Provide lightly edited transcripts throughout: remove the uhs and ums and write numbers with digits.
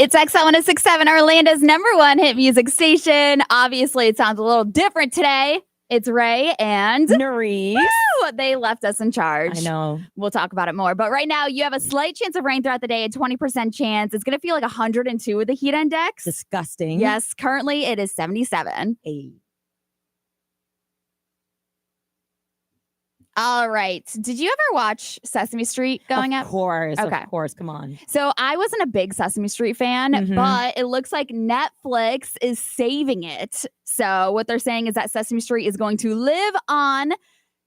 It's XL 1067, Orlando's #1 hit music station. Obviously, it sounds a little different today. It's Ray and Nerese. Woo! They left us in charge. I know. We'll talk about it more. But right now, you have a slight chance of rain throughout the day, a 20% chance. It's going to feel like 102 with the heat index. Disgusting. Yes, currently it is 77. Hey. All right. Did you ever watch Sesame Street growing up? Of course. Okay. Of course. Come on. So I wasn't a big Sesame Street fan, but it looks like Netflix is saving it. So what they're saying is that Sesame Street is going to live on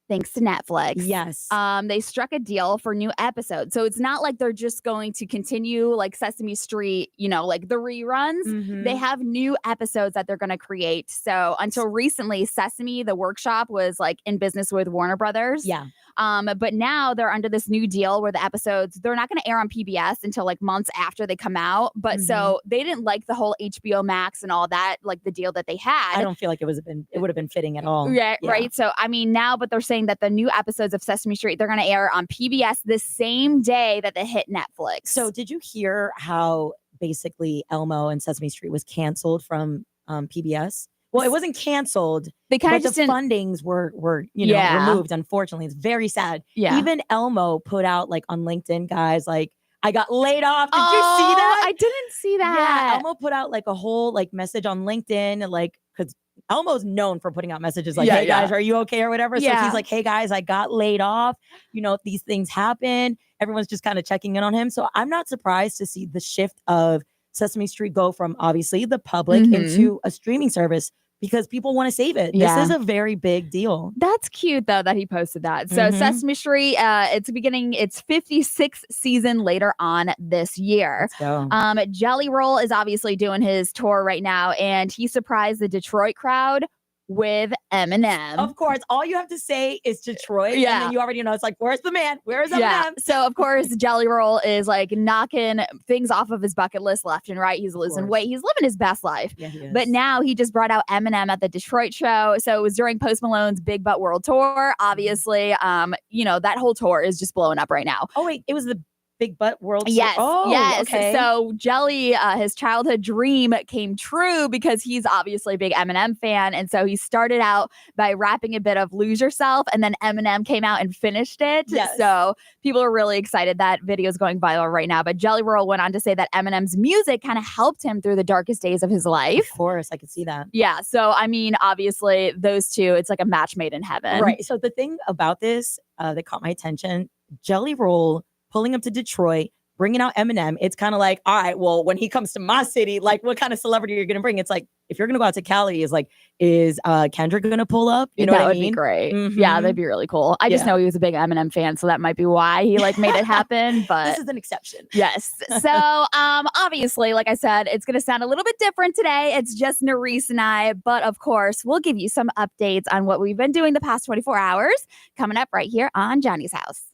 thanks to Netflix. Yes. They struck a deal for new episodes. So it's not like they're just going to continue like Sesame Street, like the reruns. They have new episodes that they're going to create. So until recently, Sesame, the workshop, was like in business with Warner Brothers. Yeah. But now they're under this new deal where the episodes, they're not going to air on PBS until like months after they come out. But so they didn't like the whole HBO Max and all that, like the deal that they had. I don't feel like it would have been fitting at all. Yeah, right. So I mean, now, but they're saying that the new episodes of Sesame Street, they're going to air on PBS the same day that they hit Netflix. So did you hear how basically Elmo and Sesame Street was canceled from PBS? Well, it wasn't canceled. They kind of but just the didn't. fundings were removed. Unfortunately, it's very sad. Yeah. Even Elmo put out like on LinkedIn, guys, like I got laid off. Did you see Oh, that? I didn't see that. Yeah, Elmo put out like a whole like message on LinkedIn, like because Elmo's known for putting out messages like, "Hey guys, are you okay?" or whatever. So he's like, "Hey guys, I got laid off. These things happen." Everyone's just kind of checking in on him. So I'm not surprised to see the shift of Sesame Street go from obviously the public into a streaming service because people want to save it. Yeah. This is a very big deal. That's cute though that he posted that. So Sesame Street, it's beginning its 56th season later on this year. Let's go. Jelly Roll is obviously doing his tour right now, and he surprised the Detroit crowd with Eminem. Of course, all you have to say is Detroit, Yeah. and then you already know it's like, where's the man? Where's Eminem? Yeah. So of course, Jelly Roll is like knocking things off of his bucket list left and right. He's losing weight. He's living his best life. Yeah, he is. But now he just brought out Eminem at the Detroit show. So it was during Post Malone's Big Butt World Tour. Obviously, that whole tour is just blowing up right now. Oh wait, it was the Big Butt World Tour? Yes. Oh, yes. Okay. So Jelly, his childhood dream came true because he's obviously a big Eminem fan. And so he started out by rapping a bit of Lose Yourself, and then Eminem came out and finished it. Yes. So people are really excited. That video is going viral right now. But Jelly Roll went on to say that Eminem's music kind of helped him through the darkest days of his life. Of course, I could see that. Yeah. So, I mean, obviously, those two, it's like a match made in heaven. Right. So the thing about this that caught my attention, Jelly Roll pulling up to Detroit, bringing out Eminem, it's kind of like, all right, well, when he comes to my city, like what kind of celebrity you're going to bring? It's like, if you're going to go out to Cali, is Kendrick going to pull up? You know that what I would mean? be great. Yeah, that'd be really cool. I just know he was a big Eminem fan, so that might be why he made it happen. But this is an exception. Yes. So obviously, like I said, it's going to sound a little bit different today. It's just Nerese and I, but of course, we'll give you some updates on what we've been doing the past 24 hours coming up right here on Johnny's House.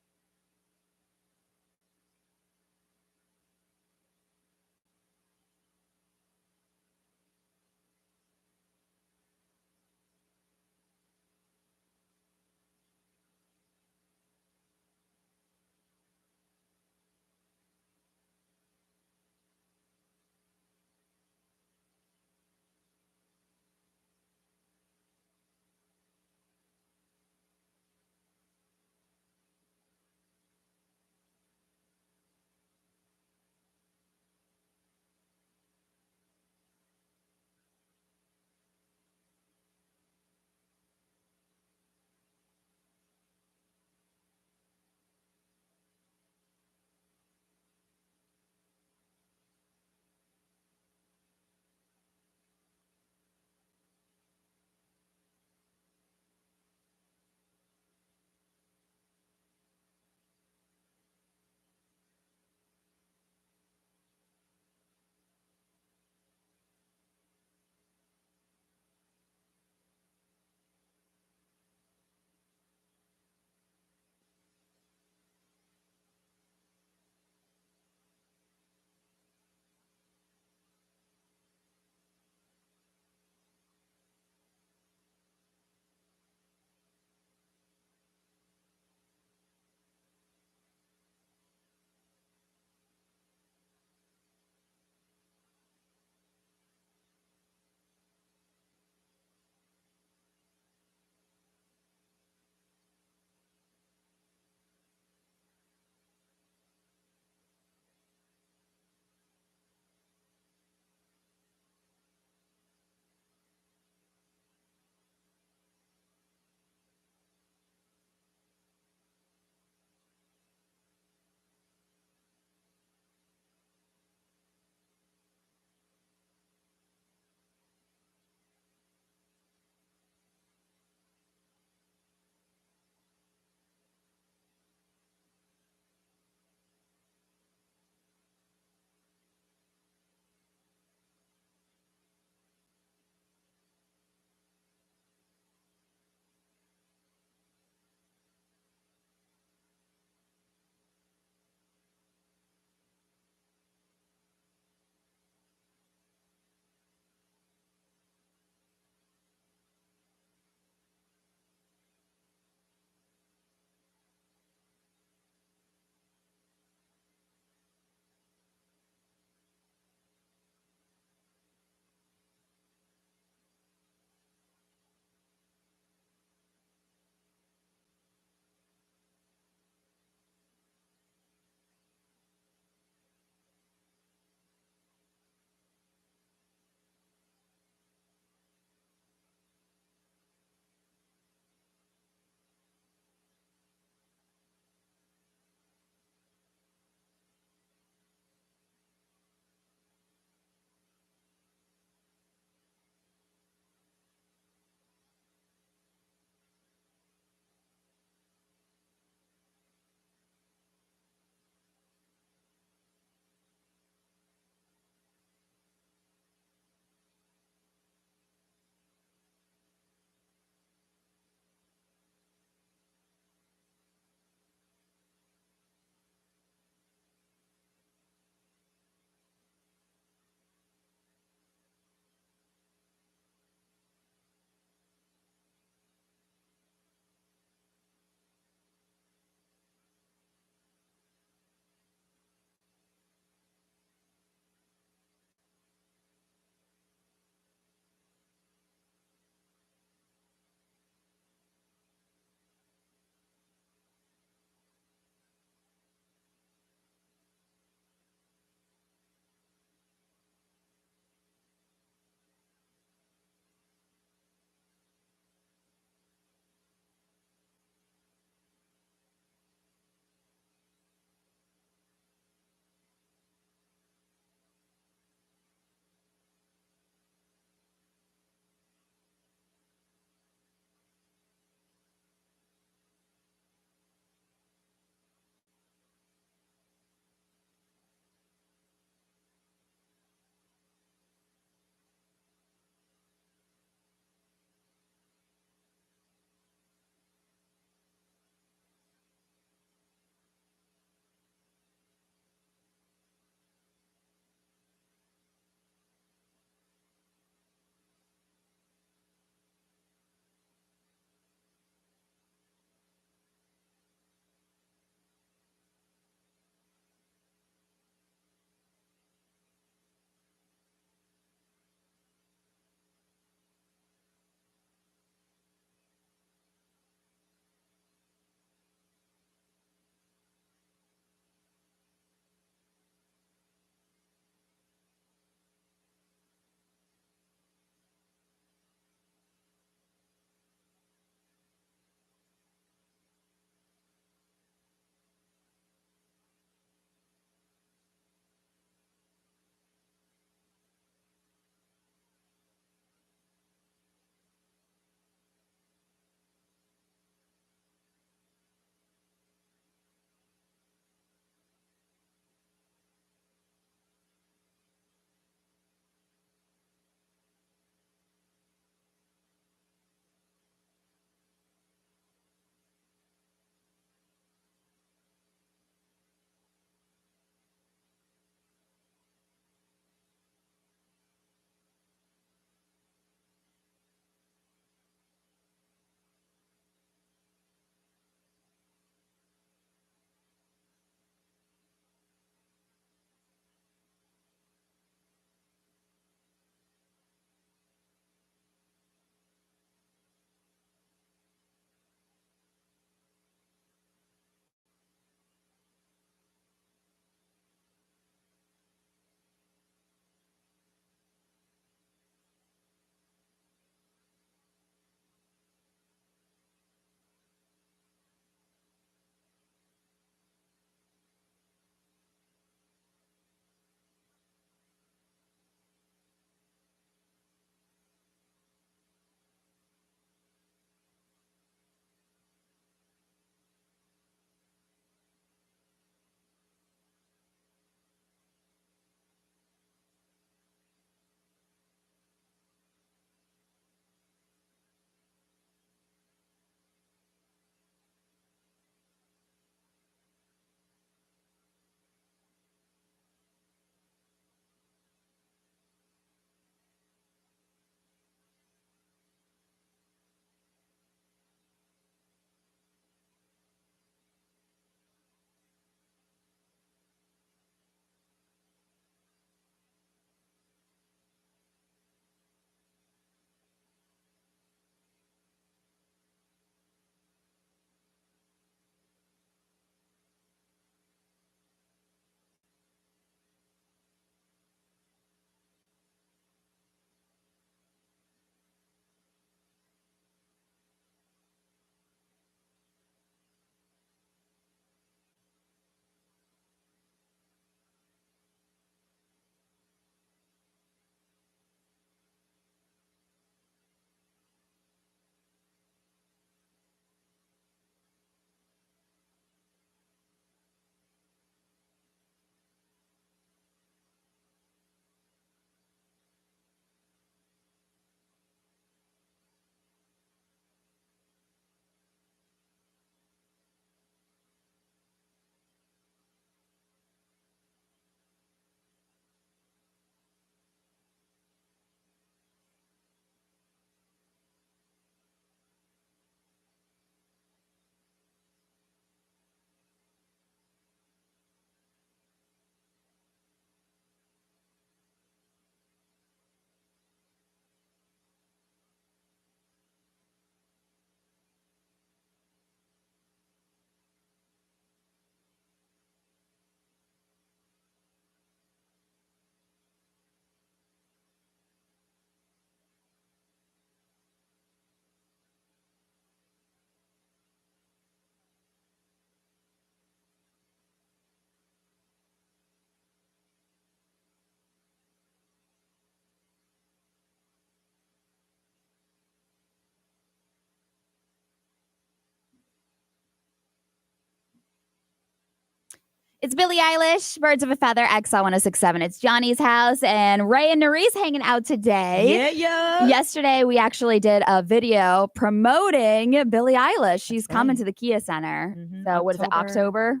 It's Billie Eilish, Birds of a Feather, XL 1067. It's Johnny's house, and Ray and Nerese hanging out today. Yeah. Yesterday, we actually did a video promoting Billie Eilish. She's coming to the Kia Center. So, what is it, October?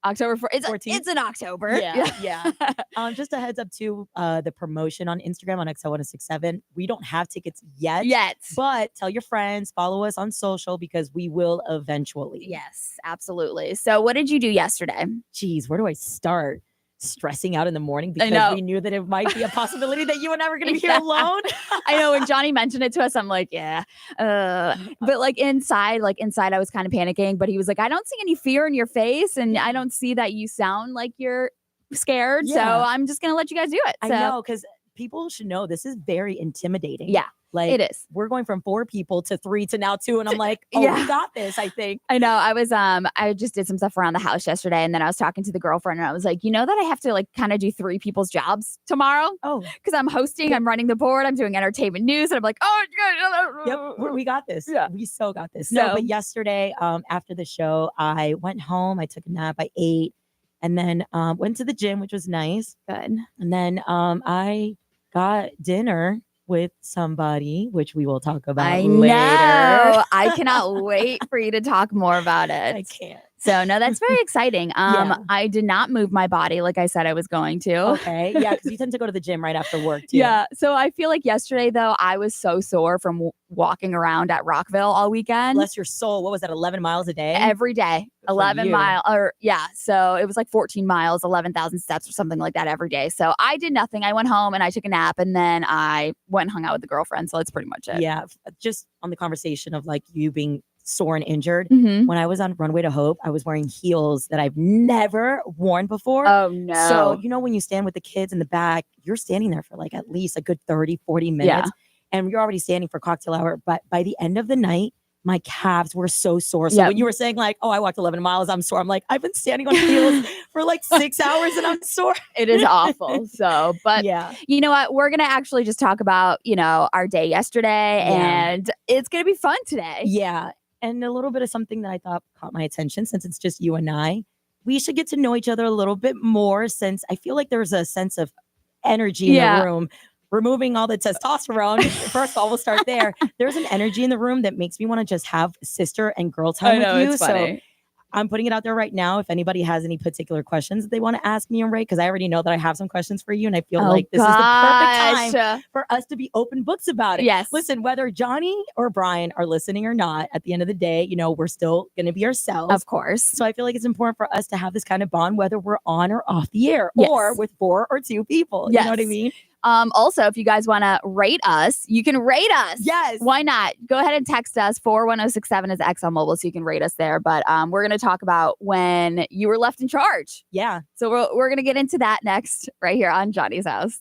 October 4th. It's in October. Yeah. Just a heads up to the promotion on Instagram on XL 1067. We don't have tickets yet. But tell your friends, follow us on social because we will eventually. Yes, absolutely. So what did you do yesterday? Geez, where do I start? Stressing out in the morning because we knew that it might be a possibility that you and I were going to be here alone. I know when Johnny mentioned it to us, I'm like, but like inside I was kind of panicking, but he was like, I don't see any fear in your face and I don't see that you sound like you're scared. So I'm just going to let you guys do it. I know, because people should know this is very intimidating. Yeah. Like, it is. We're going from 4 people to 3 to now 2. And I'm like, we got this, I think. I know. I just did some stuff around the house yesterday. And then I was talking to the girlfriend and I was like, you know that I have to like kind of do 3 people's jobs tomorrow? Oh. Because I'm hosting, I'm running the board, I'm doing entertainment news. And I'm like, we got this. Yeah. We so got this. No, but yesterday after the show, I went home. I took a nap. I ate. And then went to the gym, which was nice. Good. And then I got dinner with somebody, which we will talk about later. I cannot wait for you to talk more about it. I can't. So no, that's very exciting. I did not move my body like I said I was going to. Okay. Yeah, because you tend to go to the gym right after work too. Yeah. So I feel like yesterday though, I was so sore from walking around at Rockville all weekend. Bless your soul. What was that? 11 miles a day? Every day. 11 miles so it was like 14 miles, 11,000 steps or something like that every day. So I did nothing. I went home and I took a nap and then I went and hung out with the girlfriend. So that's pretty much it. Yeah. Just on the conversation of like you being sore and injured. When I was on Runway to Hope, I was wearing heels that I've never worn before. Oh no. So, when you stand with the kids in the back, you're standing there for like at least a good 30, 40 minutes. And you're already standing for cocktail hour. But by the end of the night, my calves were so sore. So when you were saying like, I walked 11 miles, I'm sore. I'm like, I've been standing on heels for like 6 hours and I'm sore. It is awful. So, but you know what? We're going to actually just talk about, our day yesterday and it's going to be fun today. Yeah. And a little bit of something that I thought caught my attention since it's just you and I. We should get to know each other a little bit more since I feel like there's a sense of energy in the room. Removing all the testosterone. First of all, we'll start there. There's an energy in the room that makes me want to just have sister and girl time with you. It's funny. So I'm putting it out there right now. If anybody has any particular questions that they want to ask me and Ray, because I already know that I have some questions for you. And I feel like this is the perfect time for us to be open books about it. Yes. Listen, whether Johnny or Brian are listening or not, at the end of the day, we're still going to be ourselves. Of course. So I feel like it's important for us to have this kind of bond, whether we're on or off the air or with 4 or 2 people. You know what I mean? Also, if you guys want to rate us, you can rate us. Yes. Why not? Go ahead and text us. 41067 is XL Mobile, so you can rate us there. But we're going to talk about when you were left in charge. Yeah. So we're going to get into that next right here on Johnny's House.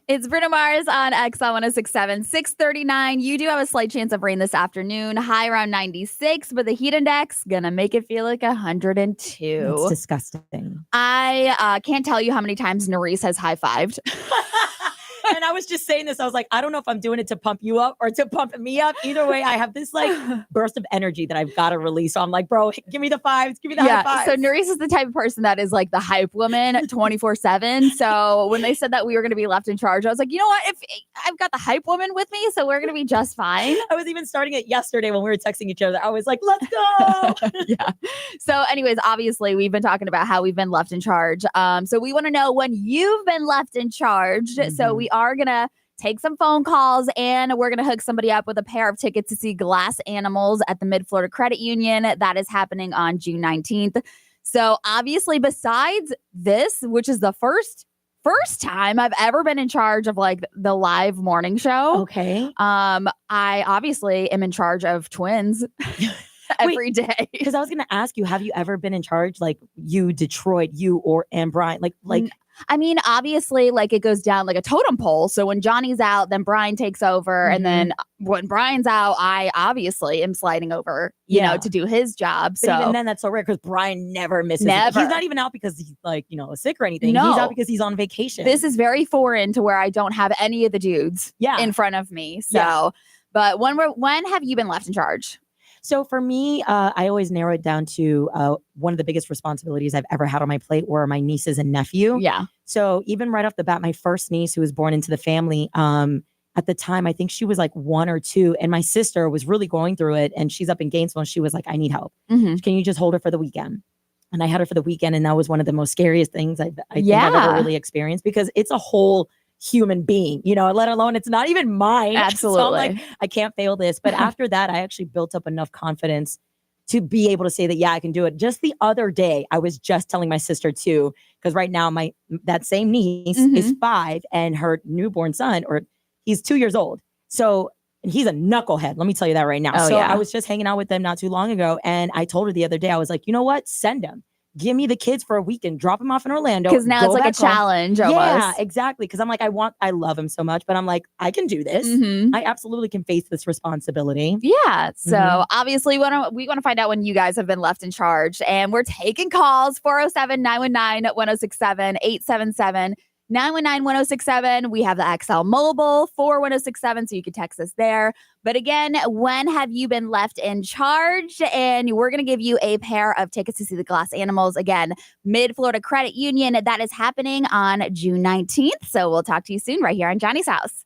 It's Bruno Mars on XL 1067, 639. You do have a slight chance of rain this afternoon, high around 96, but the heat index gonna make it feel like 102. It's disgusting. I can't tell you how many times Nerese has high-fived. And I was just saying this. I was like, I don't know if I'm doing it to pump you up or to pump me up. Either way, I have this like burst of energy that I've got to release. So I'm like, bro, give me the fives. Give me the high fives. So Nerese is the type of person that is like the hype woman 24/7. So when they said that we were going to be left in charge, I was like, you know what? If I've got the hype woman with me, so we're going to be just fine. I was even starting it yesterday when we were texting each other. I was like, let's go. Yeah. So anyways, obviously we've been talking about how we've been left in charge. So we want to know when you've been left in charge. Mm-hmm. So we are going to take some phone calls and we're going to hook somebody up with a pair of tickets to see glass animals at the Mid-Florida Credit Union. That is happening on June 19th. So obviously besides this, which is the first time I've ever been in charge of like the live morning show. Okay. I obviously am in charge of twins every day. Because I was going to ask you, have you ever been in charge, like you, Detroit, and Brian? Like. I mean, obviously, like it goes down like a totem pole. So when Johnny's out, then Brian takes over. Mm-hmm. And then when Brian's out, I obviously am sliding over, you know, to do his job. But even then, that's so rare because Brian never misses. Never. He's not even out because he's like, sick or anything. No. He's out because he's on vacation. This is very foreign to where I don't have any of the dudes in front of me. So, but when have you been left in charge? So for me, I always narrow it down to one of the biggest responsibilities I've ever had on my plate were my nieces and nephew. Yeah. So even right off the bat, my first niece who was born into the family, at the time, I think she was like 1 or 2. And my sister was really going through it. And she's up in Gainesville and she was like, I need help. Mm-hmm. Can you just hold her for the weekend? And I had her for the weekend. And that was one of the most scariest things I think I've ever really experienced because it's a whole human being, let alone it's not even mine. Absolutely. So I'm like, I can't fail this. But after that, I actually built up enough confidence to be able to say that, yeah, I can do it. Just the other day, I was just telling my sister too, because right now that same niece is 5 and her newborn son, or he's 2 years old. So he's a knucklehead. Let me tell you that right now. I was just hanging out with them not too long ago. And I told her the other day, I was like, you know what? Send them. Give me the kids for a weekend, drop them off in Orlando. Because now it's like a challenge almost. Yeah, exactly. Because I'm like, I love him so much, but I'm like, I can do this. Mm-hmm. I absolutely can face this responsibility. Yeah. So obviously we want to find out when you guys have been left in charge. And we're taking calls 407-919-1067, 877 919-1067. We have the XL Mobile 41067, so you can text us there. But again, when have you been left in charge? And we're going to give you a pair of tickets to see the glass animals. Again, Mid-Florida Credit Union. That is happening on June 19th. So we'll talk to you soon right here on Johnny's House.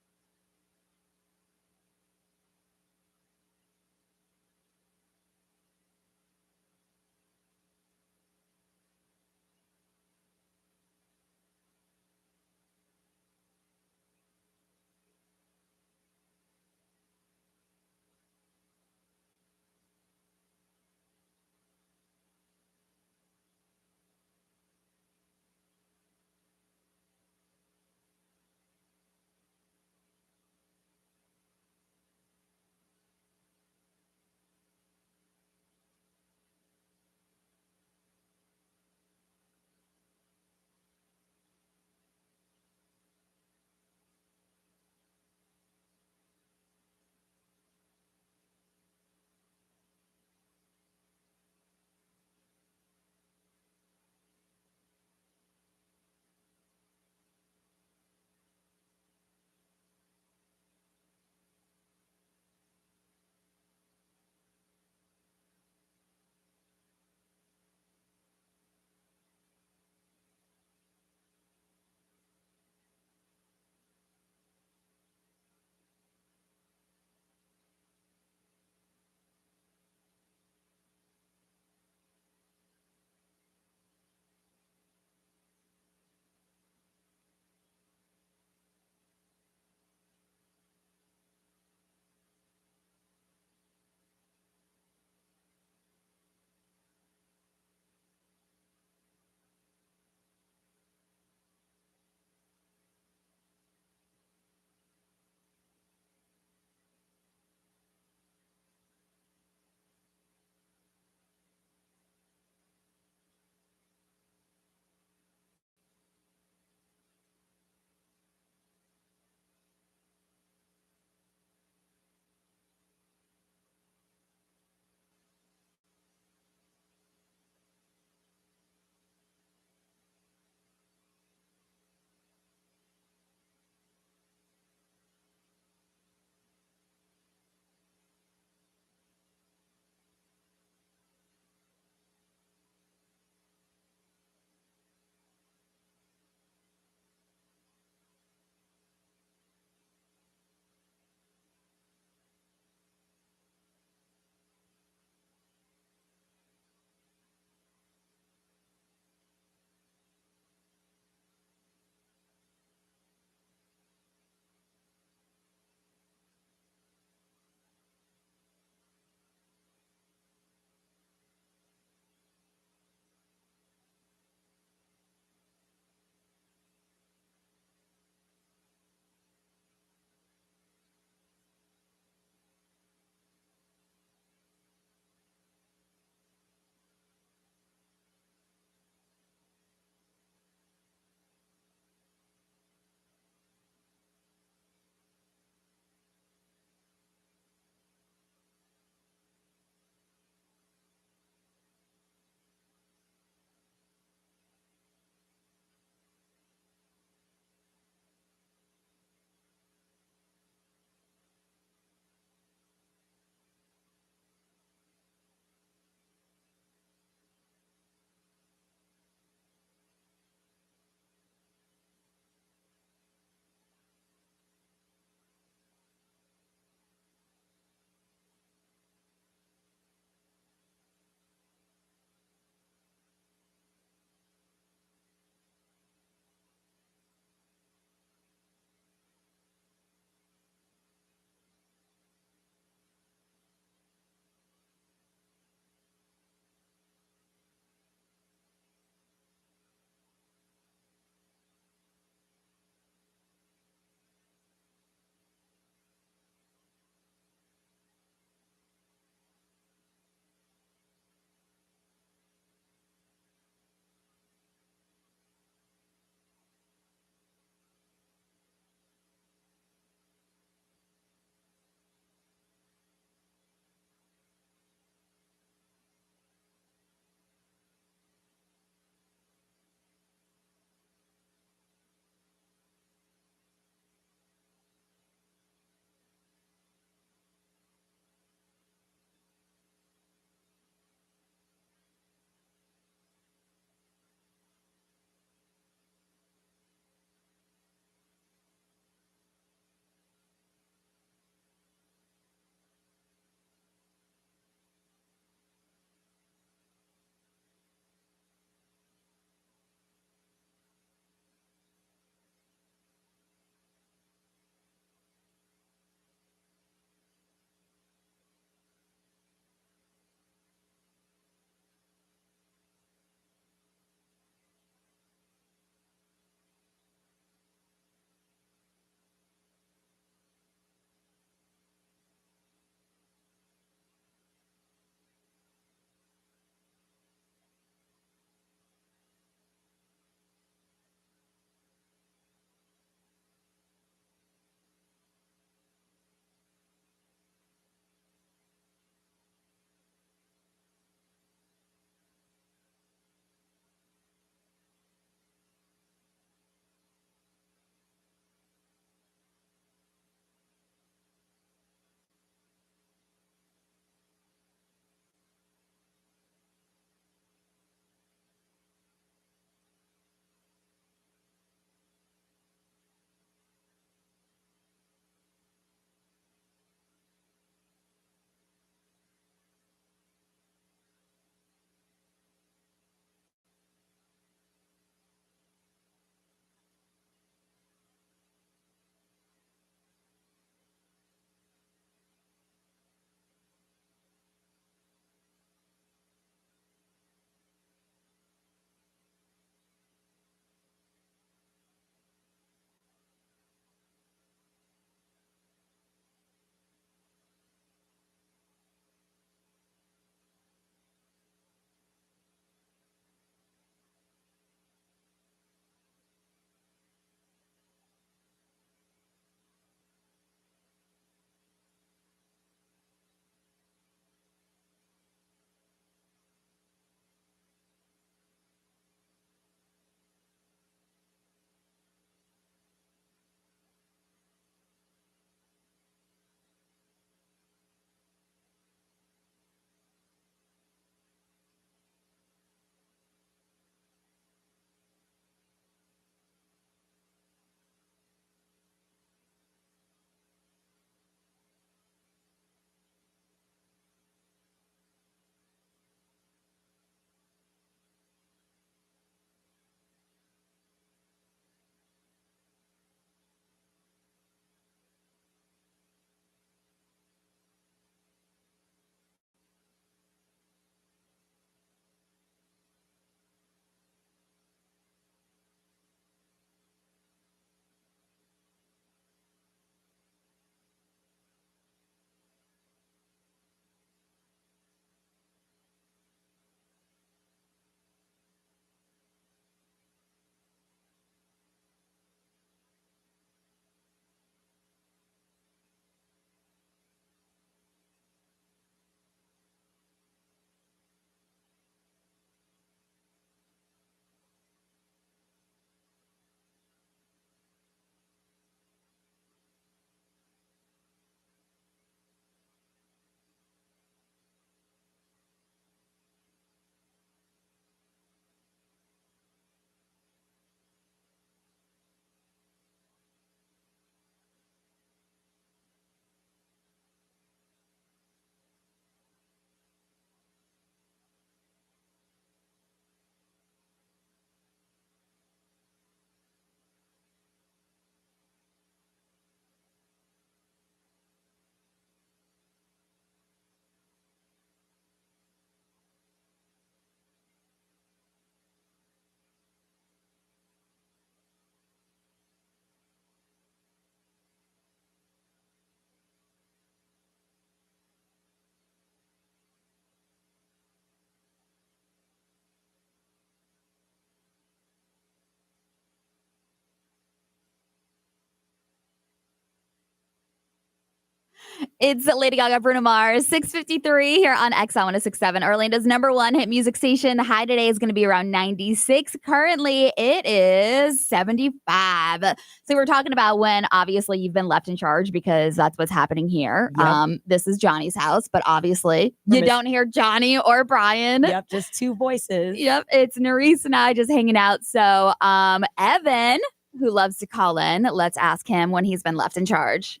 It's Lady Gaga, Bruno Mars, 6:53 here on XL 106.7, Orlando's #1 hit music station. The high today is going to be around 96. Currently, it is 75. So we're talking about when obviously you've been left in charge because that's what's happening here. Yep. This is Johnny's house, but obviously you don't hear Johnny or Brian. Yep, just two voices. Yep, it's Nerese and I just hanging out. So Evan, who loves to call in, let's ask him when he's been left in charge.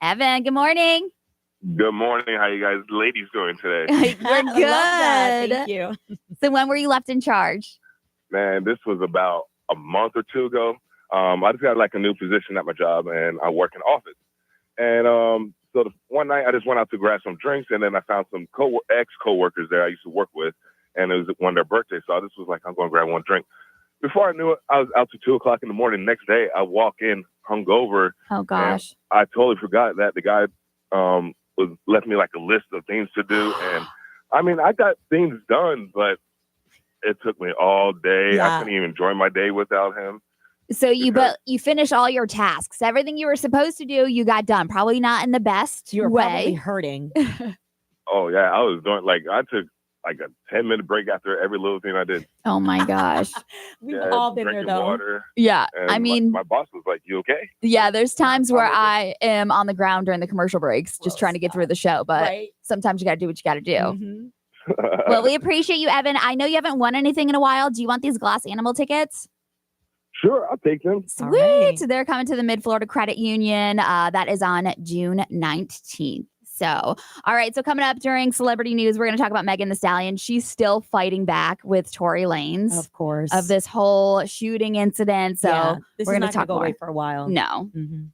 Evan, good morning. Good morning. How you guys ladies doing today? We're good. Thank you. So when were you left in charge? Man, this was about a month or two ago. I just got like a new position at my job, and I work in office. And so one night I just went out to grab some drinks, and then I found some ex-coworkers there I used to work with, and it was one of their birthdays. So I just was like, I'm going to grab one drink. Before I knew it, I was out to 2 o'clock in the morning. Next day, I walk in hungover. Oh gosh! I totally forgot that the guy left me like a list of things to do, and I mean I got things done, but it took me all day. Yeah. I couldn't even enjoy my day without him. So you finished all your tasks, everything you were supposed to do, you got done. Probably not in the best You were way. probably hurting. Oh yeah, I was doing I took like a 10-minute break after every little thing I did. Oh my gosh! We've all been there drinking though. water. Yeah, And I mean, my boss was like, "You okay?" yeah. There's times where I'm okay. I am on the ground during the commercial breaks, just trying to get through the show. But Right? sometimes you got to do what you got to do. Mhm. Well, we appreciate you, Evan. I know you haven't won anything in a while. Do you want these glass animal tickets? Sure, I'll take them. Sweet. Alright. They're coming to the Mid-Florida Credit Union. That is on June 19th. So, all right. So coming up during celebrity news, we're going to talk about Megan Thee Stallion. She's still fighting back with Tory Lanez Of course. of this whole shooting incident. So Yeah, this we're is going to not talk go more. away for a while. No. Mhm.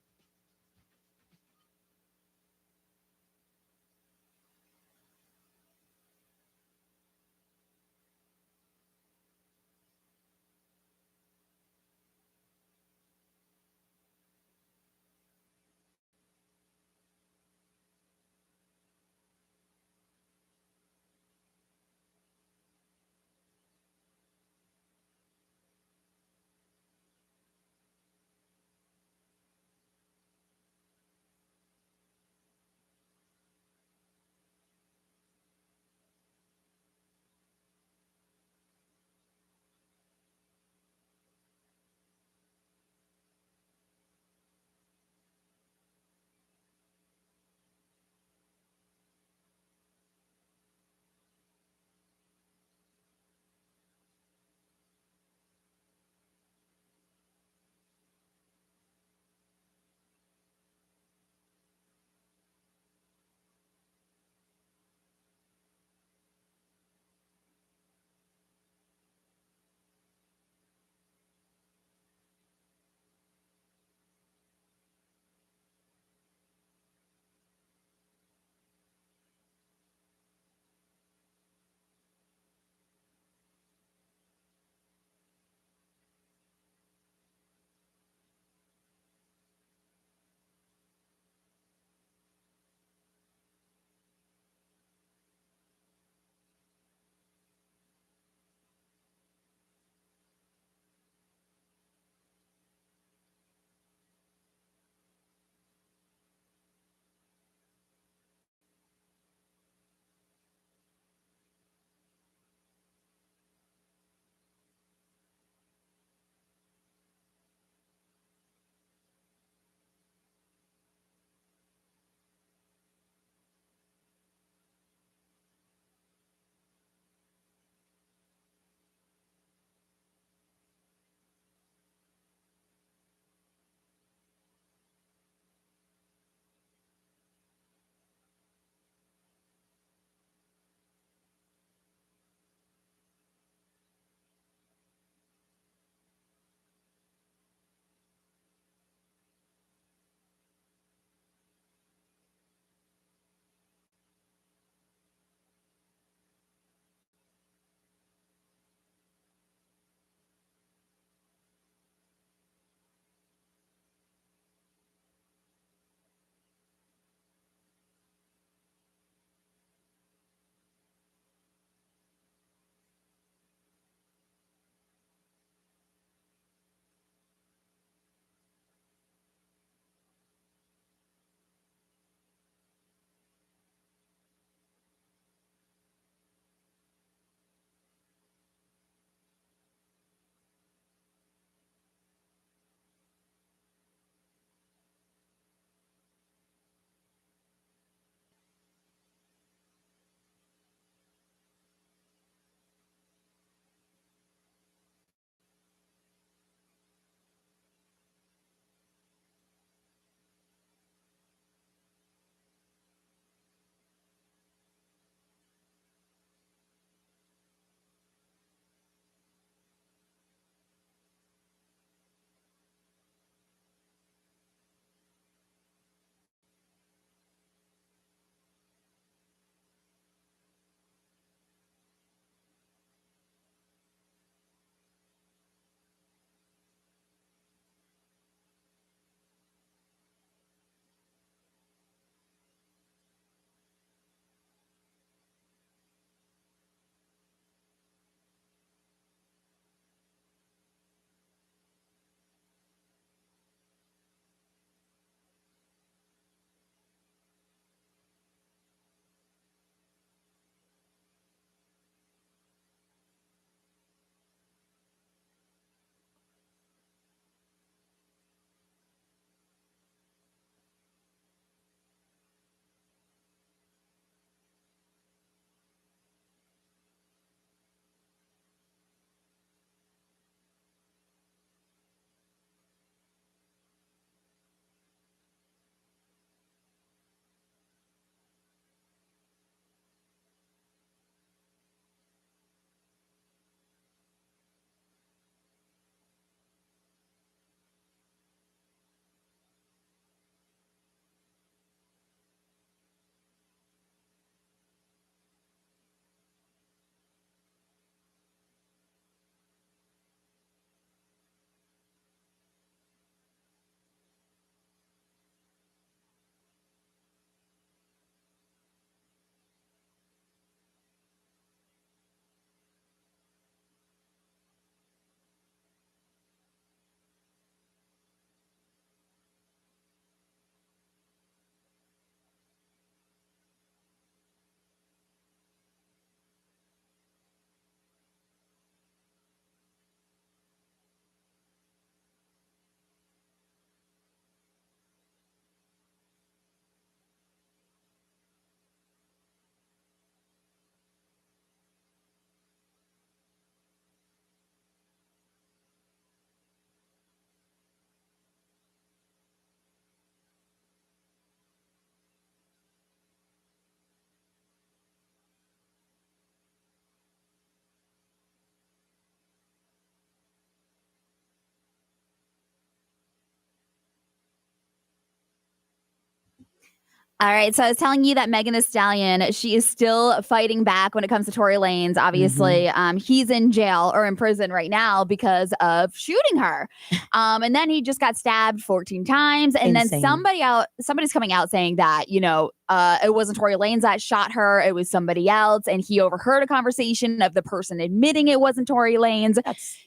All right, so I was telling you that Megan Thee Stallion, she is still fighting back when it comes to Tory Lanez. Obviously, he's in jail or in prison right now because of shooting her. And then he just got stabbed 14 times. And Insane. then somebody's coming out saying that, it wasn't Tory Lanez that shot her, it was somebody else. And he overheard a conversation of the person admitting it wasn't Tory Lanez.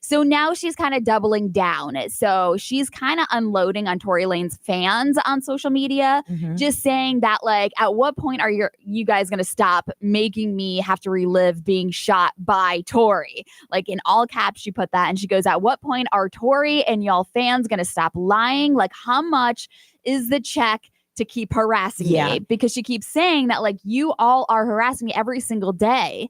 So now she's kind of doubling down. So she's kind of unloading on Tory Lanez fans on social media, just saying that, like, at what point are you guys going to stop making me have to relive being shot by Tory? Like, in all caps, she put that. And she goes, at what point are Tory and y'all fans going to stop lying? Like, how much is the check to keep harassing me? Because she keeps saying that, like, you all are harassing me every single day.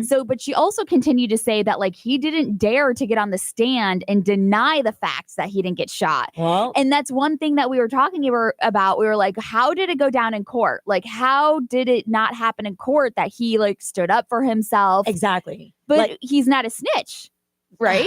So, but she also continued to say that, like, he didn't dare to get on the stand and deny the facts that he didn't get shot. Well, and that's one thing that we were talking about. We were like, how did it go down in court? Like, how did it not happen in court that he, like, stood up for himself? Exactly. But like, he's not a snitch, right?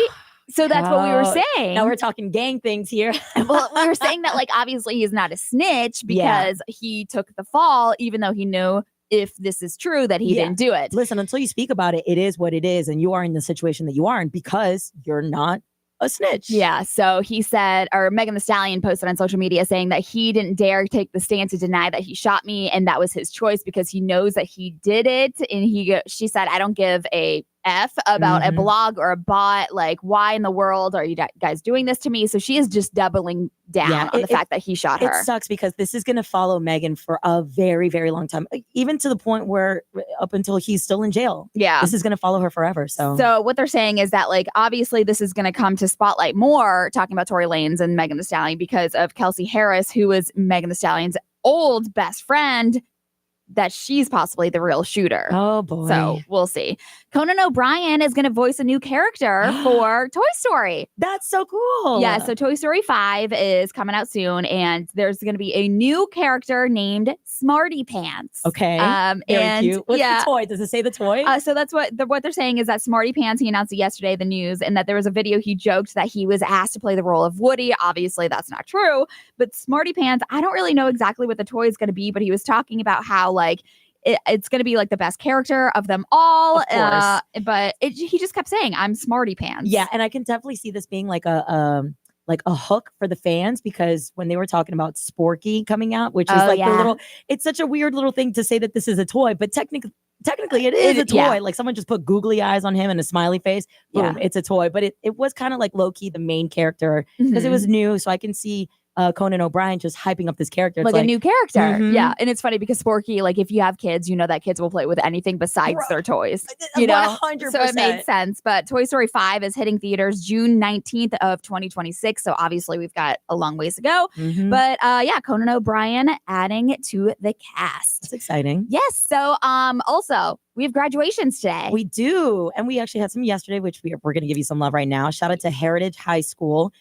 So that's what we were saying. Now we're talking gang things here. Well, we were saying that, like, obviously he's not a snitch because he took the fall, even though he knew, if this is true, that he didn't do it. Listen, until you speak about it, it is what it is. And you are in the situation that you are in because you're not a snitch. Yeah. So he said, or Megan Thee Stallion posted on social media saying that he didn't dare take the stand to deny that he shot me. And that was his choice because he knows that he did it. And she said, I don't give a F about a blog or a bot. Like, why in the world are you guys doing this to me? So she is just doubling down on the fact that he shot her. It sucks because this is going to follow Megan for a very, very long time, even to the point where up until he's still in jail. Yeah. This is going to follow her forever. So what they're saying is that, like, obviously this is going to come to spotlight more, talking about Tory Lanez and Megan Thee Stallion, because of Kelsey Harris, who was Megan Thee Stallion's old best friend, that she's possibly the real shooter. Oh, boy. So we'll see. Conan O'Brien is going to voice a new character for Toy Story. That's so cool. Yeah, so Toy Story 5 is coming out soon, and there's going to be a new character named Smarty Pants. Okay. Very cute. What's the toy? Does it say the toy? So that's what they're saying is that Smarty Pants, he announced it yesterday, the news, and that there was a video he joked that he was asked to play the role of Woody. Obviously, that's not true. But Smarty Pants, I don't really know exactly what the toy is going to be, but he was talking about how, like, it's going to be like the best character of them all. Of course. But he just kept saying, I'm Smarty Pants. Yeah, and I can definitely see this being like a hook for the fans, because when they were talking about Sporky coming out, which is the little, it's such a weird little thing to say that this is a toy, but technically it is a toy. Yeah. Like, someone just put googly eyes on him and a smiley face. Boom, it's a toy. But it was kind of like low-key the main character because it was new. So I can see Conan O'Brien just hyping up this character. It's like a new character. Yeah. And it's funny because Sporky, like, if you have kids, you know that kids will play with anything besides their toys. You know? 100%. So it made sense. But Toy Story 5 is hitting theaters June 19th of 2026. So obviously we've got a long ways to go. But Conan O'Brien adding to the cast. That's exciting. Yes. So also, we have graduations today. We do. And we actually had some yesterday, which we're going to give you some love right now. Shout out to Heritage High School.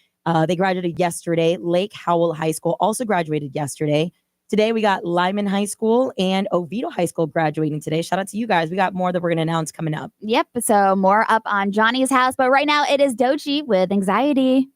They graduated yesterday. Lake Howell High School also graduated yesterday. Today, we got Lyman High School and Oviedo High School graduating today. Shout out to you guys. We got more that we're going to announce coming up. Yep. So more up on Johnny's house. But right now, it is Doechii with Anxiety.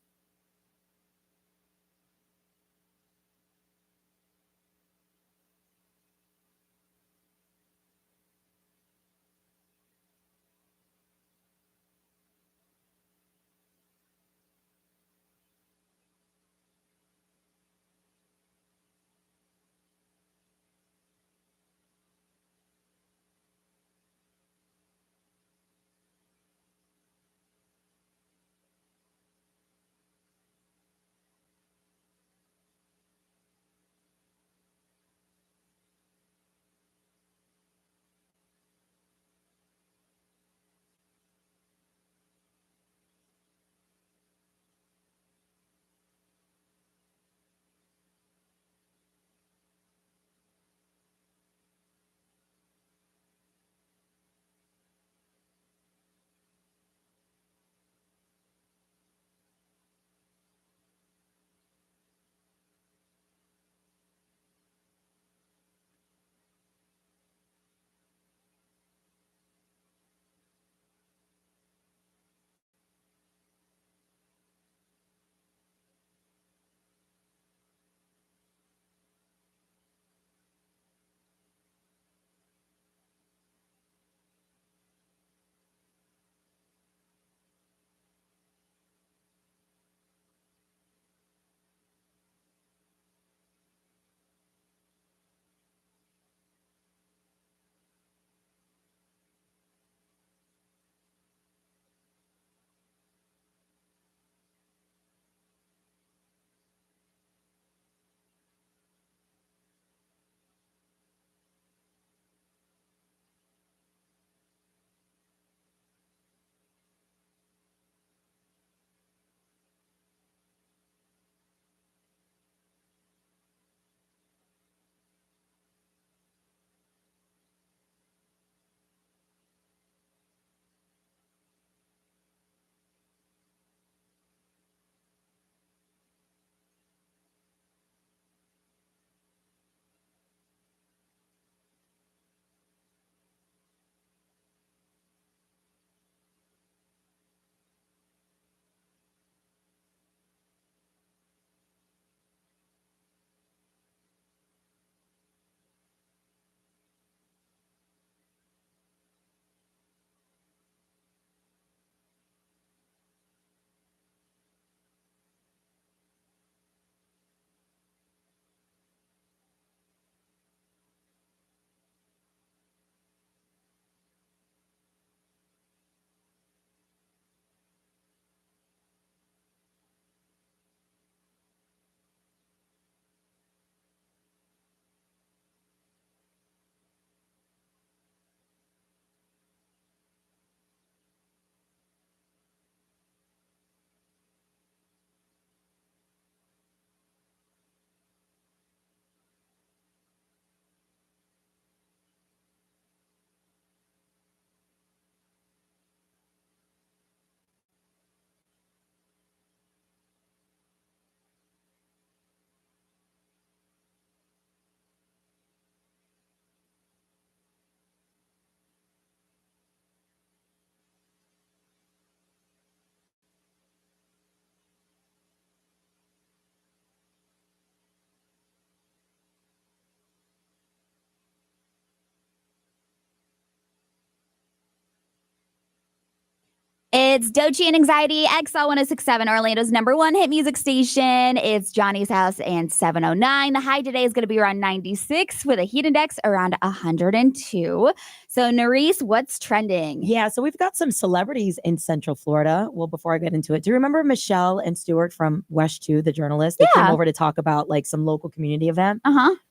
It's Doechii and Anxiety, XL 1067, Orlando's #1 hit music station. It's Johnny's House and 709. The high today is going to be around 96 with a heat index around 102. So, Nerys, what's trending? Yeah, so we've got some celebrities in Central Florida. Well, before I get into it, do you remember Michelle and Stuart from Wesh 2, the journalist? They came over to talk about like some local community event.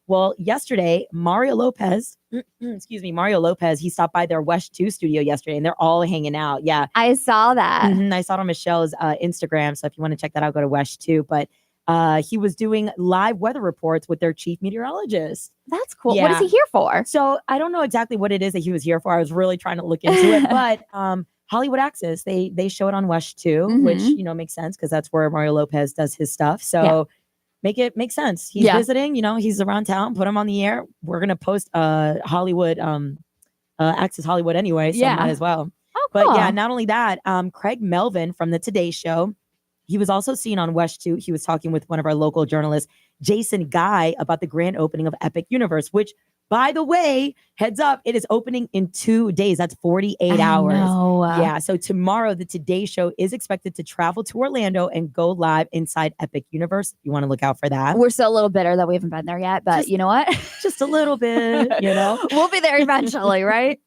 Well, yesterday, Mario Lopez, he stopped by their Wesh 2 studio yesterday and they're all hanging out. Yeah. I saw that. I saw it on Michelle's Instagram. So if you want to check that out, go to Wesh 2. But he was doing live weather reports with their chief meteorologist. That's cool. Yeah. What is he here for? So I don't know exactly what it is that he was here for. I was really trying to look into it. But Hollywood Access, they show it on Wesh 2, which, you know, makes sense because that's where Mario Lopez does his stuff. So make sense. He's visiting, you know, he's around town, put him on the air. We're going to post Hollywood, Access Hollywood anyway. So might as well. Oh, cool. But yeah, not only that, Craig Melvin from the Today Show, he was also seen on Wesh 2. He was talking with one of our local journalists, Jason Guy, about the grand opening of Epic Universe, which, by the way, heads up, it is opening in 2 days. That's 48 hours. Yeah. So tomorrow, the Today Show is expected to travel to Orlando and go live inside Epic Universe. You want to look out for that. We're still a little bitter that we haven't been there yet, but you know what? Just a little bit, you know? We'll be there eventually, right?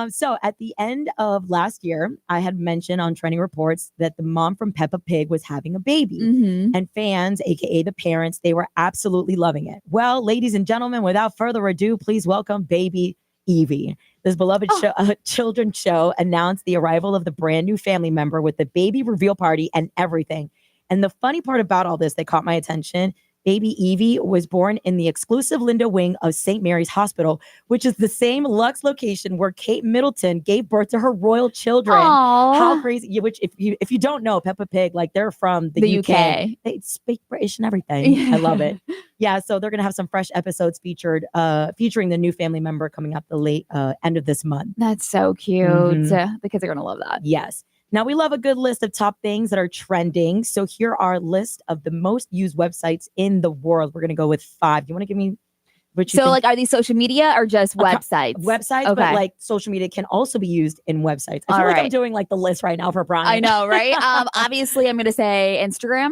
So at the end of last year, I had mentioned on Trending Reports that the mom from Peppa Pig was having a baby. And fans, aka the parents, they were absolutely loving it. Well, ladies and gentlemen, without further ado, please welcome baby Evie. This beloved children's show announced the arrival of the brand new family member with the baby reveal party and everything. And the funny part about all this that caught my attention, baby Evie was born in the exclusive Linda wing of St. Mary's Hospital, which is the same Lux location where Kate Middleton gave birth to her royal children. Aww. How crazy! Yeah, which, if you don't know, Peppa Pig, like they're from the UK. They speak British and everything. I love it. Yeah, so they're gonna have some fresh episodes featuring the new family member coming up the late end of this month. That's so cute. The kids are gonna love that. Yes. Now, we love a good list of top things that are trending. So here are a list of the most used websites in the world. We're going to go with 5. You want to give me what you think? Like, are these social media or just websites? Websites, but like social media can also be used in websites. I feel like I'm doing like the list right now for Brian. I know, right? Obviously, I'm going to say Instagram.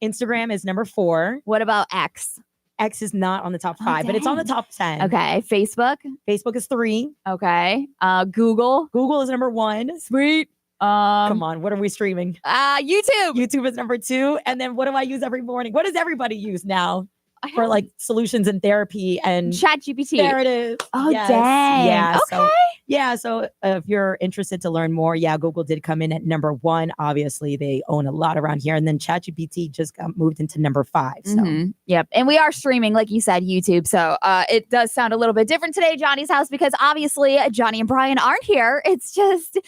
Instagram is number 4. What about X? X is not on the top 5, but it's on the top 10. Okay. Facebook. Facebook is 3. Okay. Google. Google is number 1. Sweet. Come on, what are we streaming? YouTube. YouTube is number 2. And then what do I use every morning? What does everybody use now for like solutions in therapy and ChatGPT? There it is. Oh, yes. Dang. Yeah. So if you're interested to learn more, Google did come in at number 1. Obviously, they own a lot around here. And then ChatGPT just got moved into number 5. So Yep. And we are streaming, like you said, YouTube. So it does sound a little bit different today, Johnny's house, because obviously Johnny and Brian aren't here. It's just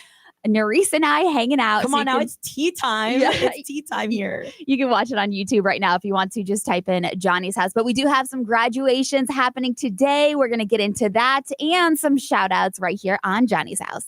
Nerys and I hanging out. Come on now, it's tea time. Yeah. It's tea time here. You can watch it on YouTube right now if you want to. Just type in Johnny's house. But we do have some graduations happening today. We're going to get into that and some shout outs right here on Johnny's house.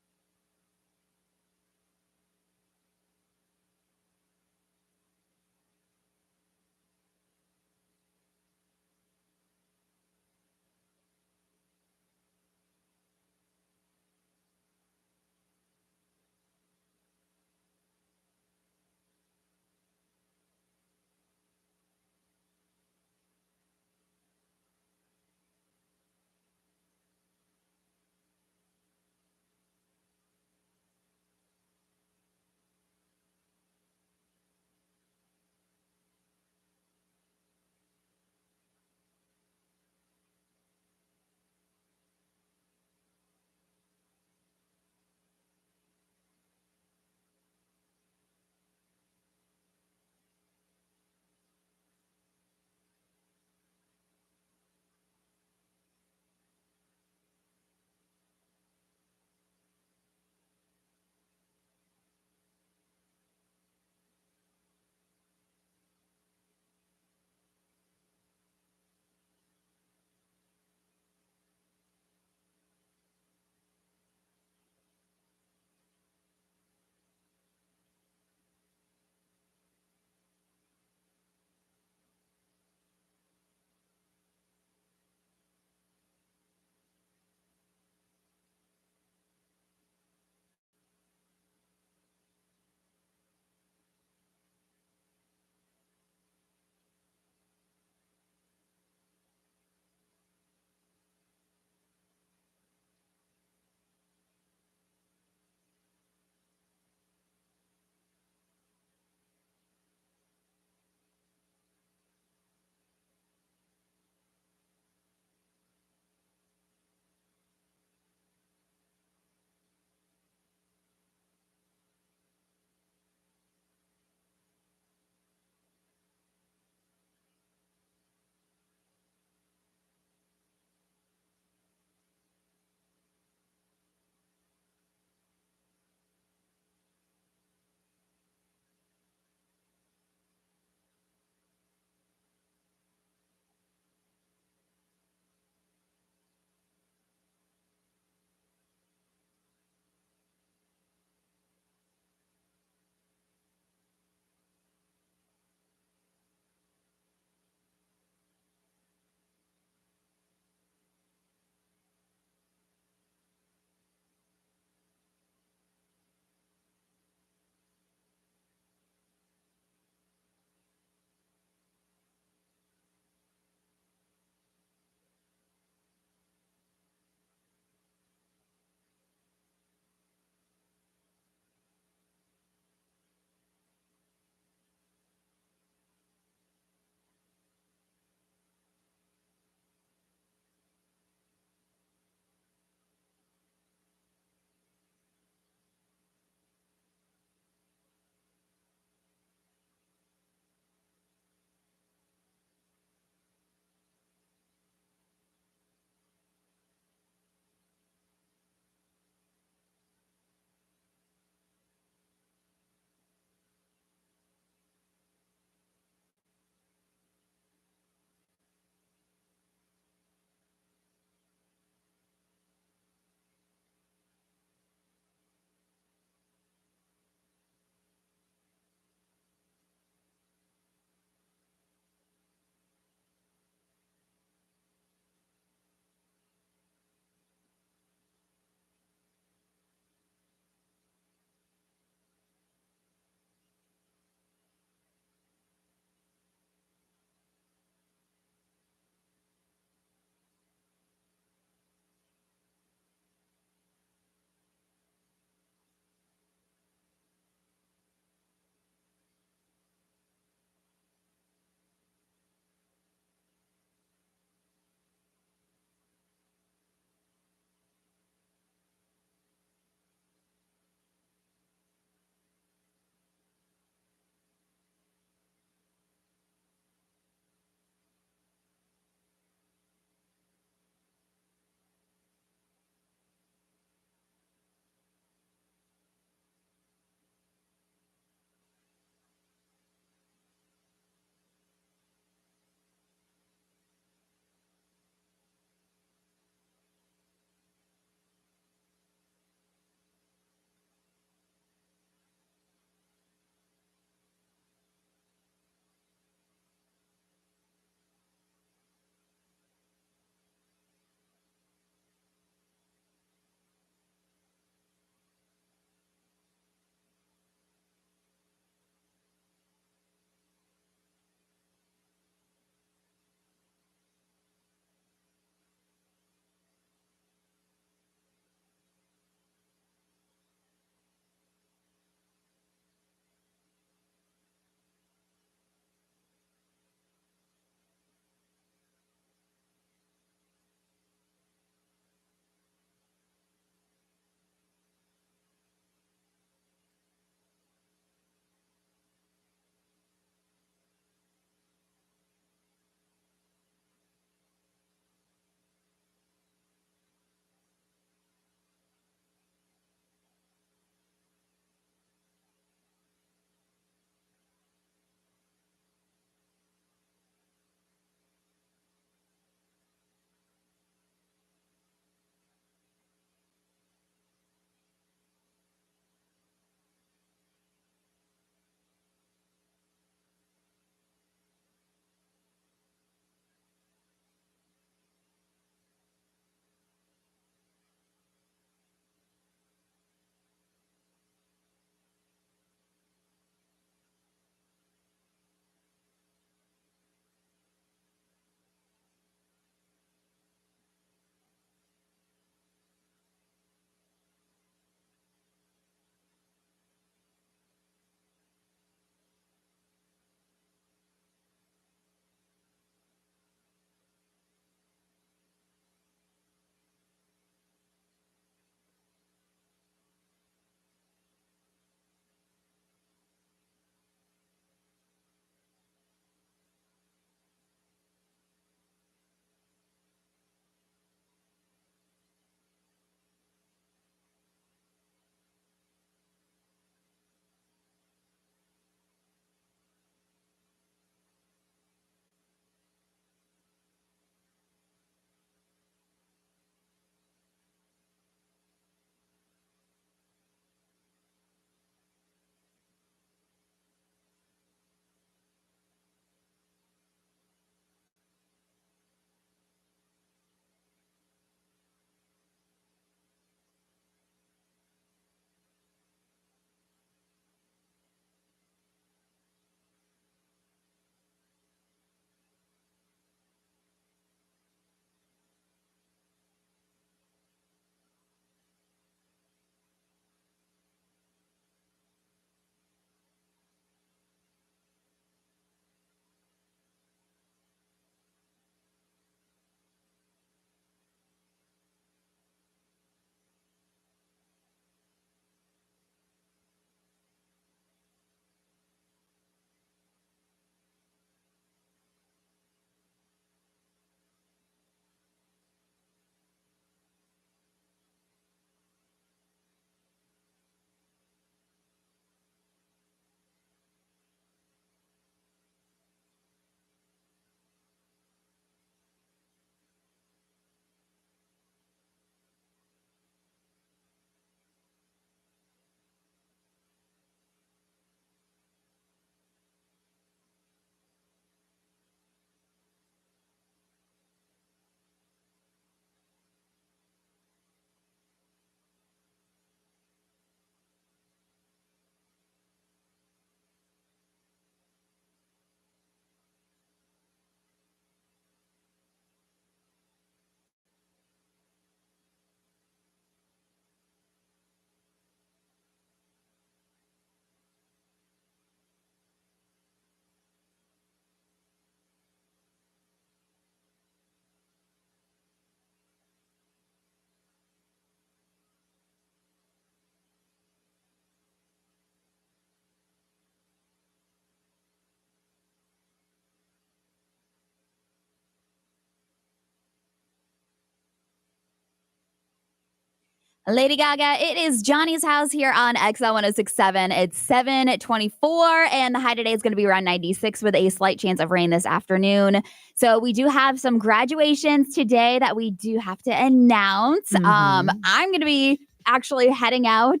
Lady Gaga, it is Johnny's house here on XL 1067. It's 7:24, and the high today is going to be around 96 with a slight chance of rain this afternoon. So we do have some graduations today that we do have to announce. I'm going to be actually heading out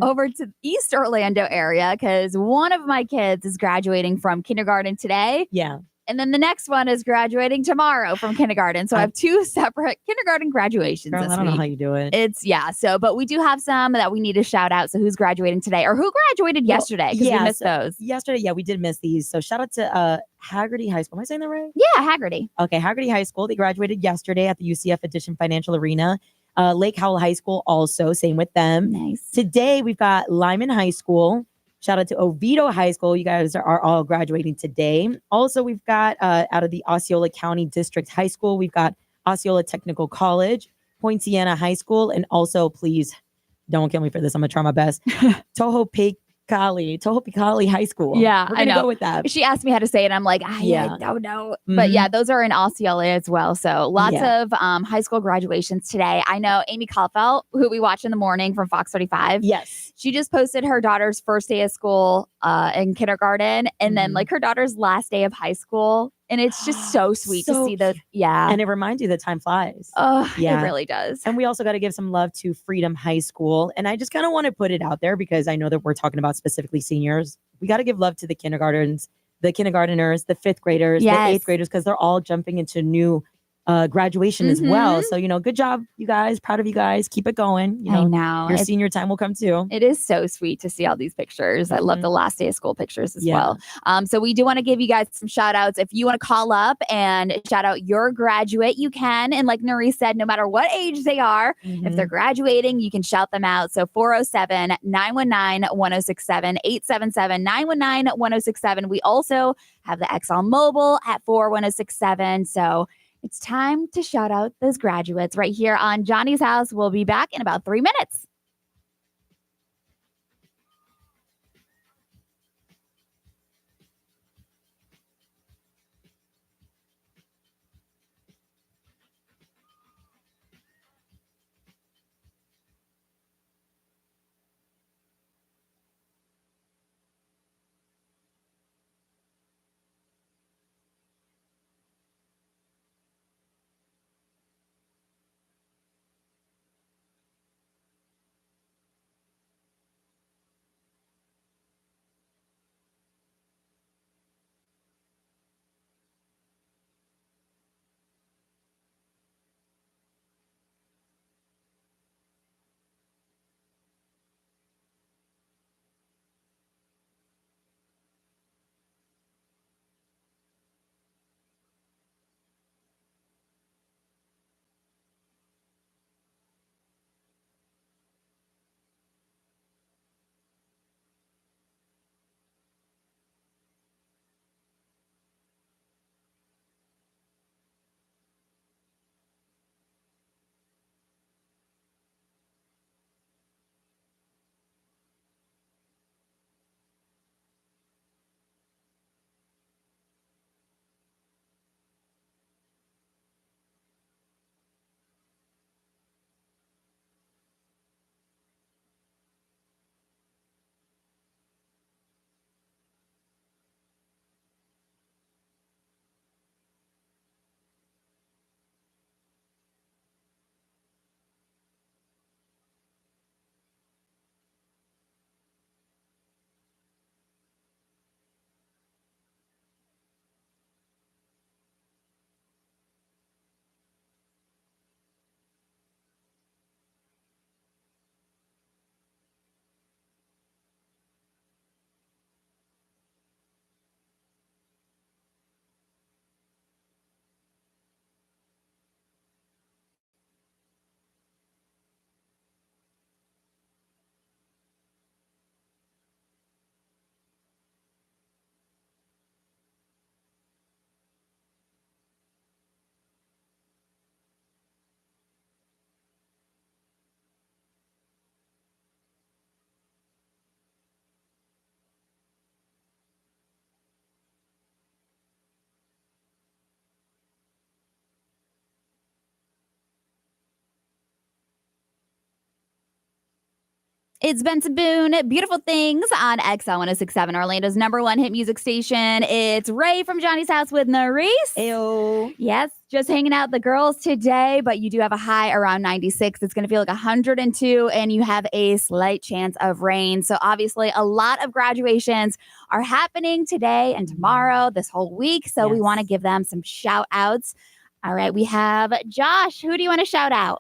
over to East Orlando area because one of my kids is graduating from kindergarten today. Yeah. And then the next one is graduating tomorrow from kindergarten. So I have two separate kindergarten graduations Girl, this I don't week. know how you do it. But we do have some that we need to shout out. So who's graduating today or who graduated yesterday? Because we missed those. Yesterday, we did miss these. So shout out to Haggerty High School. Am I saying that right? Yeah, Haggerty. Okay, Haggerty High School. They graduated yesterday at the UCF Edition Financial Arena. Lake Howell High School also, same with them. Nice. Today, we've got Lyman High School. Shout out to Oviedo High School. You guys are all graduating today. Also, we've got out of the Osceola County District High School, we've got Osceola Technical College, Poinciana High School, and also, please don't kill me for this. I'm going to try my best. Tohopekali High School. Yeah, we're going to go with that. She asked me how to say it. I'm like, I don't know. But yeah, those are in Osceola as well. So lots of high school graduations today. I know Amy Kaufelt, who we watch in the morning from Fox 35. Yes. She just posted her daughter's first day of school in kindergarten and then like her daughter's last day of high school. And it's just so sweet to see the, And it reminds you that time flies. Oh, it really does. And we also got to give some love to Freedom High School. And I just kind of want to put it out there because I know that we're talking about specifically seniors. We got to give love to the kindergartners, the fifth graders, the eighth graders, because they're all jumping into new graduation as well. So, good job, you guys. Proud of you guys. Keep it going. I know. Your senior time will come too. It is so sweet to see all these pictures. I love the last day of school pictures as well. So we do want to give you guys some shout outs. If you want to call up and shout out your graduate, you can. And like Nuri said, no matter what age they are, if they're graduating, you can shout them out. So 407-919-1067, 877-919-1067. We also have the XL Mobile at 41067. So it's time to shout out those graduates right here on Johnny's House. We'll be back in about 3 minutes. It's Ben Saboon, Beautiful Things on XL 106.7, Orlando's #1 hit music station. It's Ray from Johnny's House with Nerese. Ayo. Yes, just hanging out with the girls today, but you do have a high around 96. It's going to feel like 102, and you have a slight chance of rain. So obviously, a lot of graduations are happening today and tomorrow, this whole week. So we want to give them some shout outs. All right, we have Josh. Who do you want to shout out?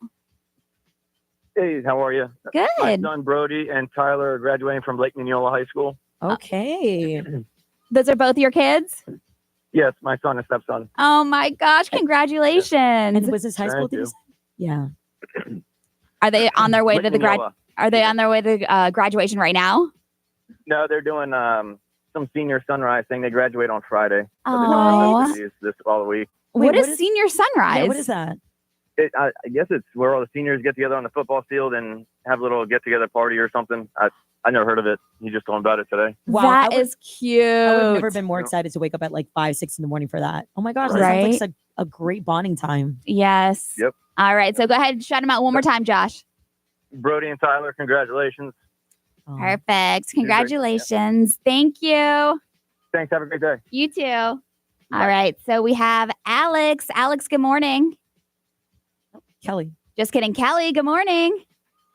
Hey, how are you? Good. My son Brody and Tyler are graduating from Lake Mineola High School. Okay. Those are both your kids? Yes, my son and stepson. Oh my gosh, congratulations. And was this high school? Thank you. Yeah. Are they on their way Lake to the Mineola. Are they on their way to graduation right now? No, they're doing some senior sunrise thing. They graduate on Friday. Oh. This all week. What is senior sunrise? Yeah, what is that? I guess it's where all the seniors get together on the football field and have a little get-together party or something. I never heard of it. He just told me about it today. Wow, that is cute. I would have never been more excited to wake up at like 5, 6 in the morning for that. Oh my gosh, that sounds like a great bonding time. Yes. Yep. All right, so go ahead and shout them out one more time, Josh. Brody and Tyler, congratulations. Oh. Perfect. Congratulations. Thank you. Thanks. Have a great day. You too. All right, so we have Alex. Alex, good morning. Kelly. Just kidding. Kelly, good morning.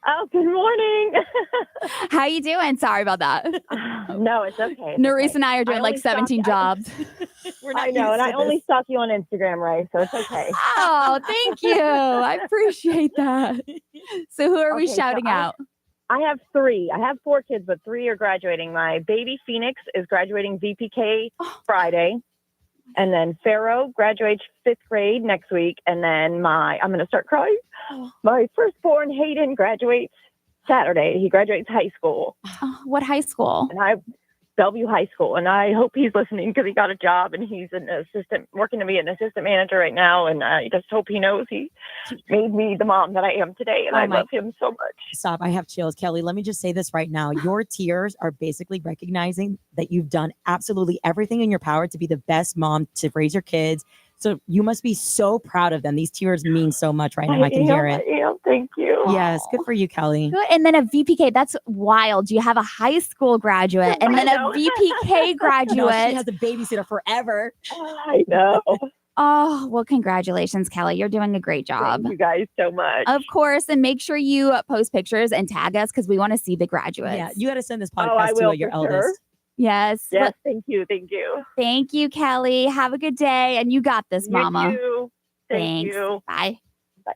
Oh, good morning. How you doing? Sorry about that. No, it's okay. Nerese and I are doing like 17 jobs. I know, and I only stalk you on Instagram, right? So it's okay. Oh, thank you. I appreciate that. So who are we shouting out? I have 3. I have 4 kids, but 3 are graduating. My baby Phoenix is graduating VPK Friday. And then Pharaoh graduates 5th grade next week. And then I'm going to start crying. My firstborn Hayden graduates Saturday. He graduates high school. Oh, what high school? And Bellevue High School. And I hope he's listening because he got a job and he's working to be an assistant manager right now. And I just hope he knows he made me the mom that I am today. And I love him so much. Stop. I have chills. Kelly, let me just say this right now. Your tears are basically recognizing that you've done absolutely everything in your power to be the best mom to raise your kids. So you must be so proud of them. These tears mean so much right now. I can hear it. I am. Thank you. Yes. Good for you, Kelly. Good. And then a VPK. That's wild. You have a high school graduate and then a VPK graduate. No, she has a babysitter forever. I know. Oh, well, congratulations, Kelly. You're doing a great job. Thank you guys so much. Of course. And make sure you post pictures and tag us because we want to see the graduates. Yeah. You got to send this podcast to your eldest. Sure. Yes. Yes. Thank you. Thank you. Thank you, Kelly. Have a good day. And you got this, Mama. You too. Thank you. Bye. Bye.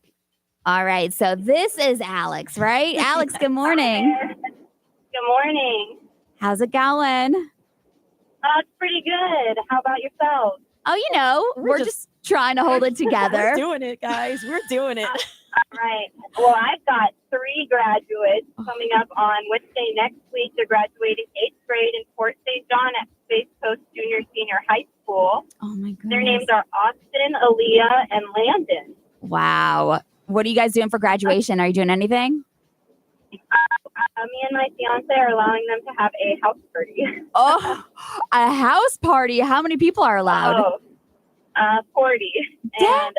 All right. So this is Alex, right? Alex, good morning. Good morning. How's it going? It's pretty good. How about yourself? Oh, we're just trying to hold it together. We're doing it, guys. We're doing it. All right. Well, I've got 3 graduates coming up on Wednesday next week. They're graduating 8th grade in Port St. John at Space Coast Junior Senior High School. Oh, my goodness. Their names are Austin, Aaliyah, and Landon. Wow. What are you guys doing for graduation? Are you doing anything? Me and my fiance are allowing them to have a house party. Oh, a house party. How many people are allowed? 40. And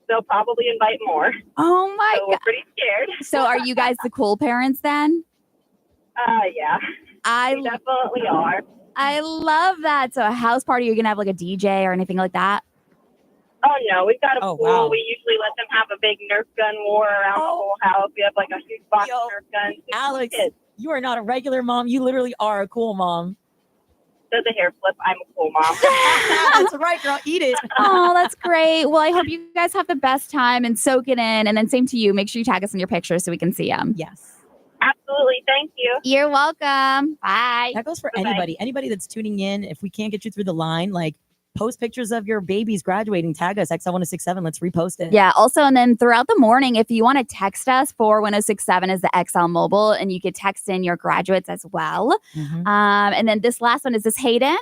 they'll probably invite more. Oh, my So we're pretty scared. So are you guys the cool parents then? Yeah. We definitely are. I love that. So a house party, you're going to have like a DJ or anything like that? Oh, no. We've got a pool. Wow. We usually let them have a big Nerf gun war around the whole house. We have like a huge box of Nerf guns. Alex, Kids. you are not a regular mom. You literally are a cool mom. Does a hair flip? I'm a cool mom. That's right, girl. Eat it. Oh, that's great. Well, I hope you guys have the best time and soak it in. And then same to you. Make sure you tag us in your pictures so we can see them. Yes. Absolutely. Thank you. You're welcome. Bye. That goes for Bye-bye. anybody that's tuning in. If we can't get you through the line, like post pictures of your babies graduating, tag us XL1067. Let's repost it. Yeah. Also, and then throughout the morning, if you want to text us, 41067 is the XL mobile, and you could text in your graduates as well. Mhm. And then this last one is this Hayden.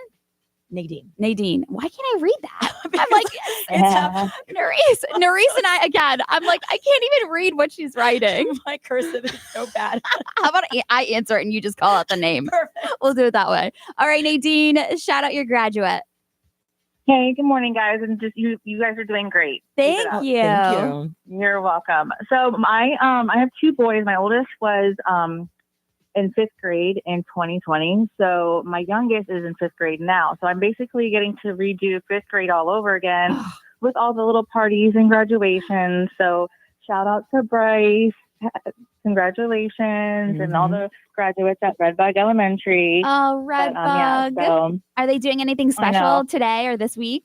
Nadine. Why can't I read that? I'm like, it's Nerese and I, again, I'm like, I can't even read what she's writing. my cursive is so bad. How about I answer it and you just call out the name? Perfect. We'll do it that way. All right, Nadine, shout out your graduate. Hey, good morning, guys. And just you guys are doing great. Thank you. Thank you. You're welcome. So I have 2 boys. My oldest was in fifth grade in 2020. So my youngest is in fifth grade now. So I'm basically getting to redo fifth grade all over again with all the little parties and graduations. So shout out to Bryce. Congratulations and all the graduates at Redbug Elementary. Oh, Redbug. Are they doing anything special today or this week?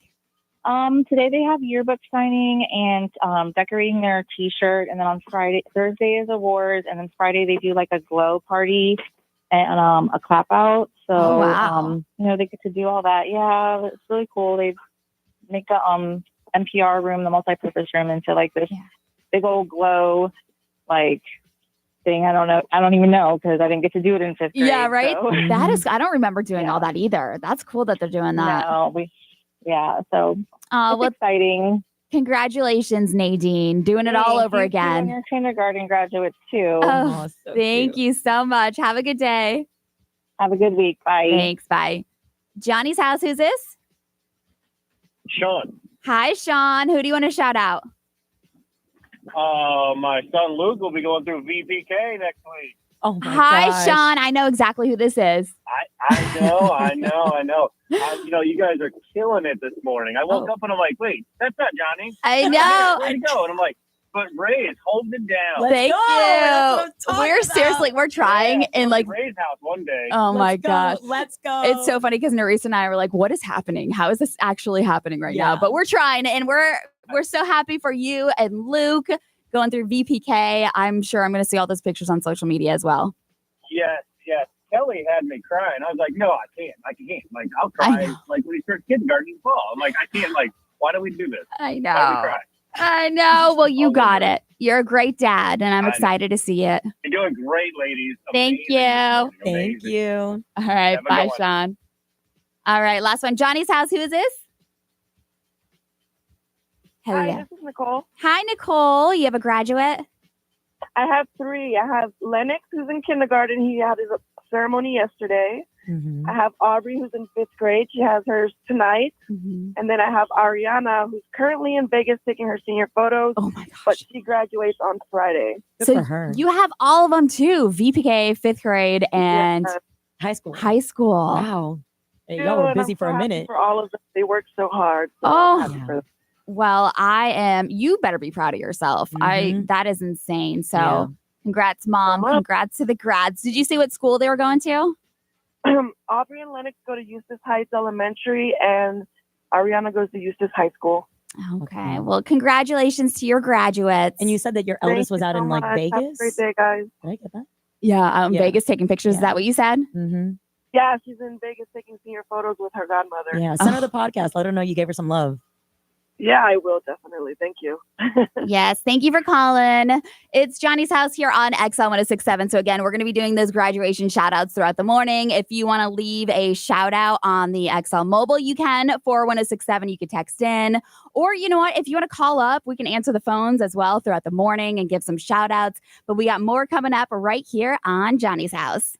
Today they have yearbook signing and decorating their T-shirt, and then on Thursday is awards, and then Friday they do like a glow party and a clap out. So they get to do all that. Yeah, it's really cool. They make the NPR room, the multi-purpose room, into like this big old glow thing. I don't know. I don't even know because I didn't get to do it in fifth grade. Yeah, right. So. That is. I don't remember doing all that either. That's cool that they're doing that. No, so it's exciting. Congratulations, Nadine, doing it all over again. And your kindergarten graduates too. Oh, thank you so much. Have a good day. Have a good week. Bye. Thanks. Bye. Johnny's house. Who's this? Sean. Hi, Sean. Who do you want to shout out? My son Luke will be going through VPK next week. Oh my Hi, gosh. Sean. I know exactly who this is. I know. You guys are killing it this morning. I woke up and I'm like, wait, that's not Johnny. I know. Where'd he go? And I'm like, but Ray is holding it down. Thank you. We're trying and Ray's house one day. Oh my gosh. Let's go. It's so funny because Nerissa and I were like, what is happening? How is this actually happening right now? But we're trying and we're so happy for you and Luke going through VPK. I'm sure I'm going to see all those pictures on social media as well. Yes. Kelly had me crying. I was like, no, I can't. Like, I'll cry like when he starts kindergarten in the fall. I'm like, I can't. Like, why do we do this? I know. Why do we cry? I know. Well, you got it. You're a great dad, and I'm excited to see it. You're doing great, ladies. Thank you. Thank you. All right. Bye, Sean. All right. Last one. Johnny's house. Who is this? Hell Hi, yeah. this is Nicole. Hi, Nicole. You have a graduate? I have 3. I have Lennox, who's in kindergarten. He had his ceremony yesterday. I have Aubrey, who's in 5th grade. She has hers tonight. And then I have Ariana, who's currently in Vegas taking her senior photos. Oh my gosh. But she graduates on Friday. Good for her. You have all of them too. VPK, 5th grade, and high school. Wow. Hey, y'all were busy for a minute. For all of them, they worked so hard. So Well, you better be proud of yourself. That is insane. So congrats, Mom. Congrats to the grads. Did you see what school they were going to? Aubrey and Lennox go to Eustis Heights Elementary, and Ariana goes to Eustis High School. Okay. Well, congratulations to your graduates. And you said that your eldest was out in like Vegas? Have a great day, guys. Did I get that? Yeah, Vegas taking pictures. Is that what you said? Yeah, she's in Vegas taking senior photos with her godmother. Yeah, send her the podcast. Let her know you gave her some love. Yeah, I will definitely. Thank you. Yes, thank you for calling. It's Johnny's house here on XL 1067. So again, we're going to be doing those graduation shout outs throughout the morning. If you want to leave a shout out on the XL mobile, you can 41067. You could text in, or you know what? If you want to call up, we can answer the phones as well throughout the morning and give some shout outs. But we got more coming up right here on Johnny's house.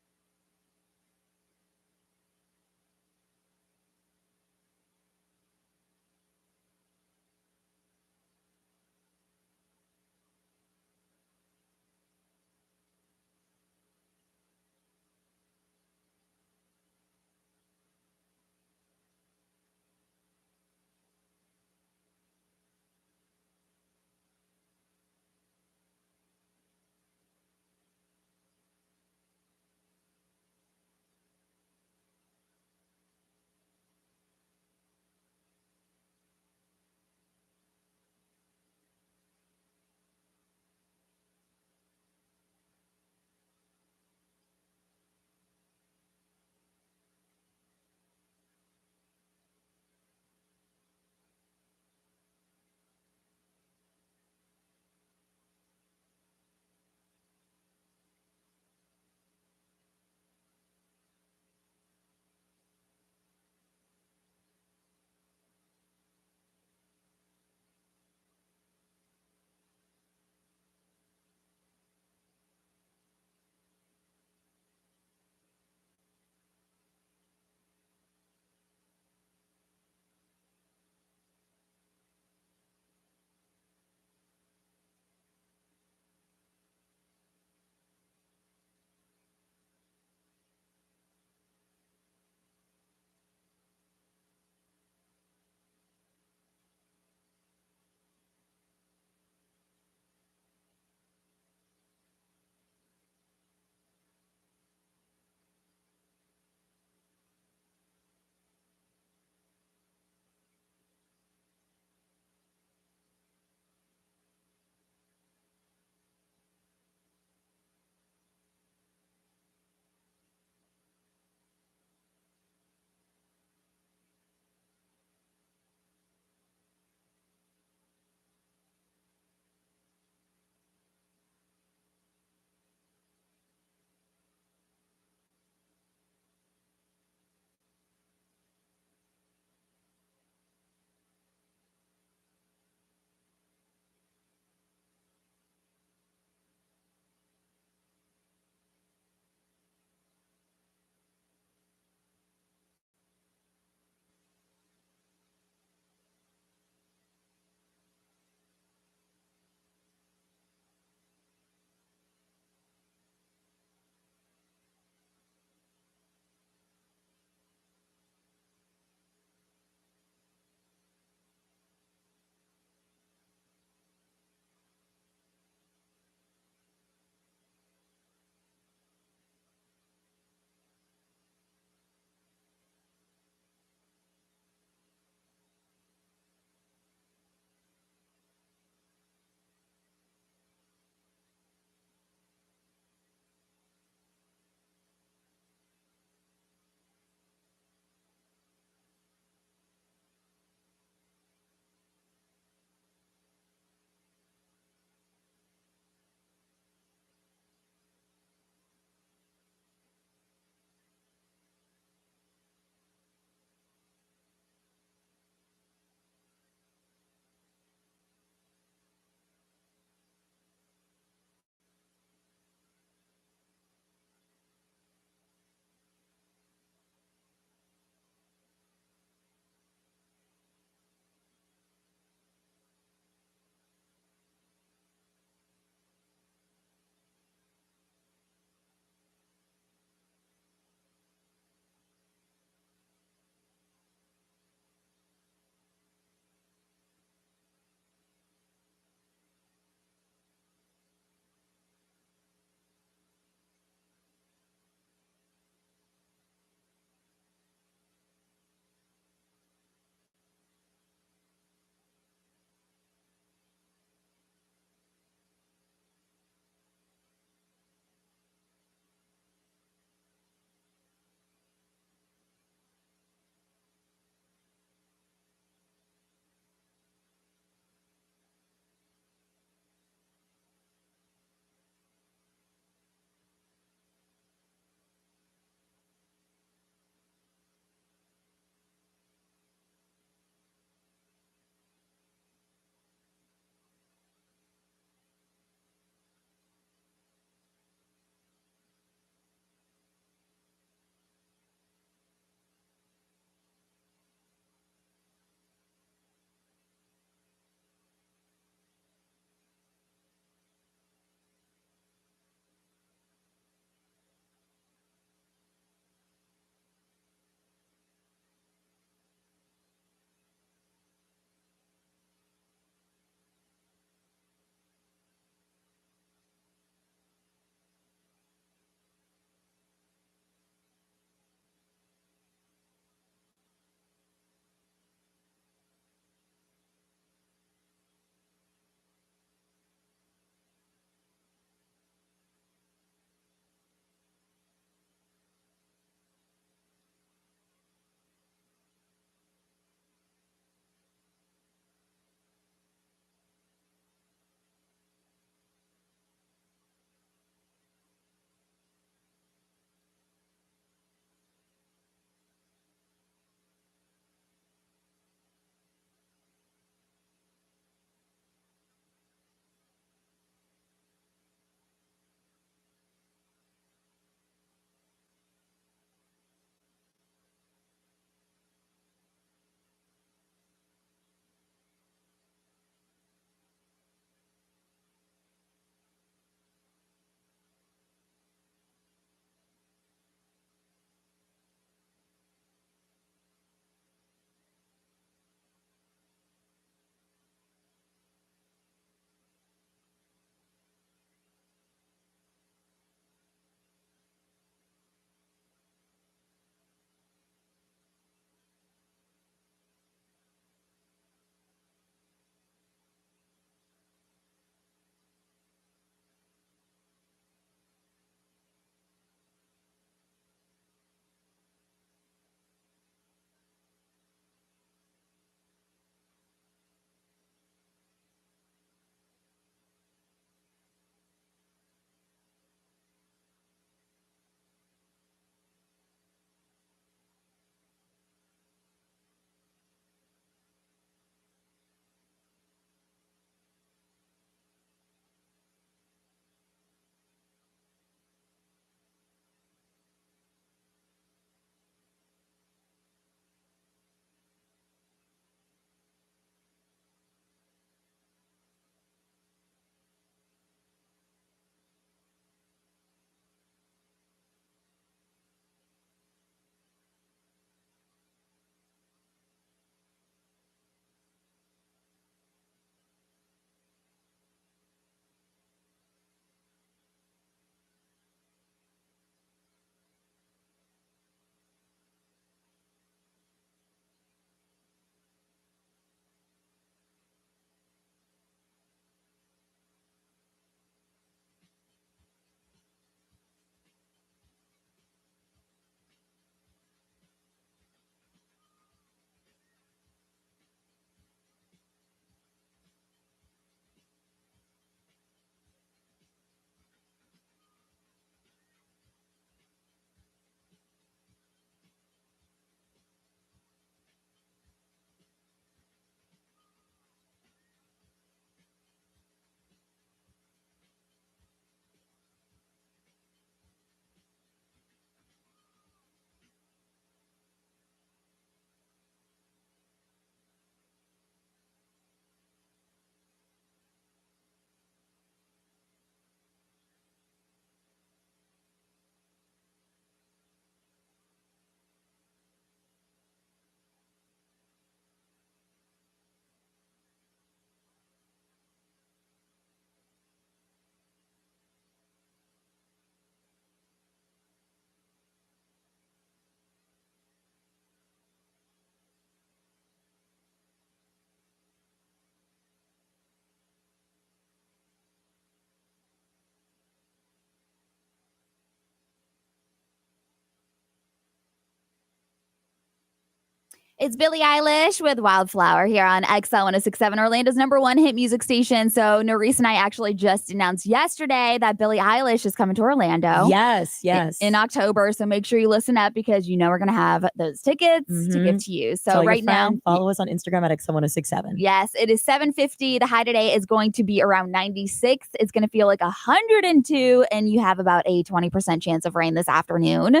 It's Billie Eilish with Wildflower here on XL 1067, Orlando's #1 hit music station. So Norris and I actually just announced yesterday that Billie Eilish is coming to Orlando. Yes. In October. So make sure you listen up because you know we're going to have those tickets to give to you. So Tell right now, follow us on Instagram at XL 1067. yes, it is 750. The high today is going to be around 96. It's going to feel like 102, and you have about a 20% chance of rain this afternoon.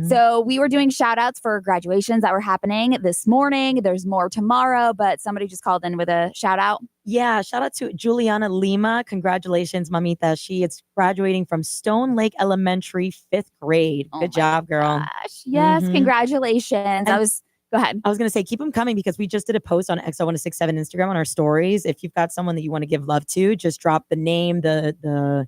So we were doing shout outs for graduations that were happening this morning. There's more tomorrow, but somebody just called in with a shout out. Yeah, shout out to Juliana Lima. Congratulations, mamita. She is graduating from Stone Lake Elementary, 5th grade. Good job, girl. Gosh. Yes, congratulations. Go ahead. I was going to say, keep them coming because we just did a post on XO 1067 Instagram on our stories. If you've got someone that you want to give love to, just drop the name, the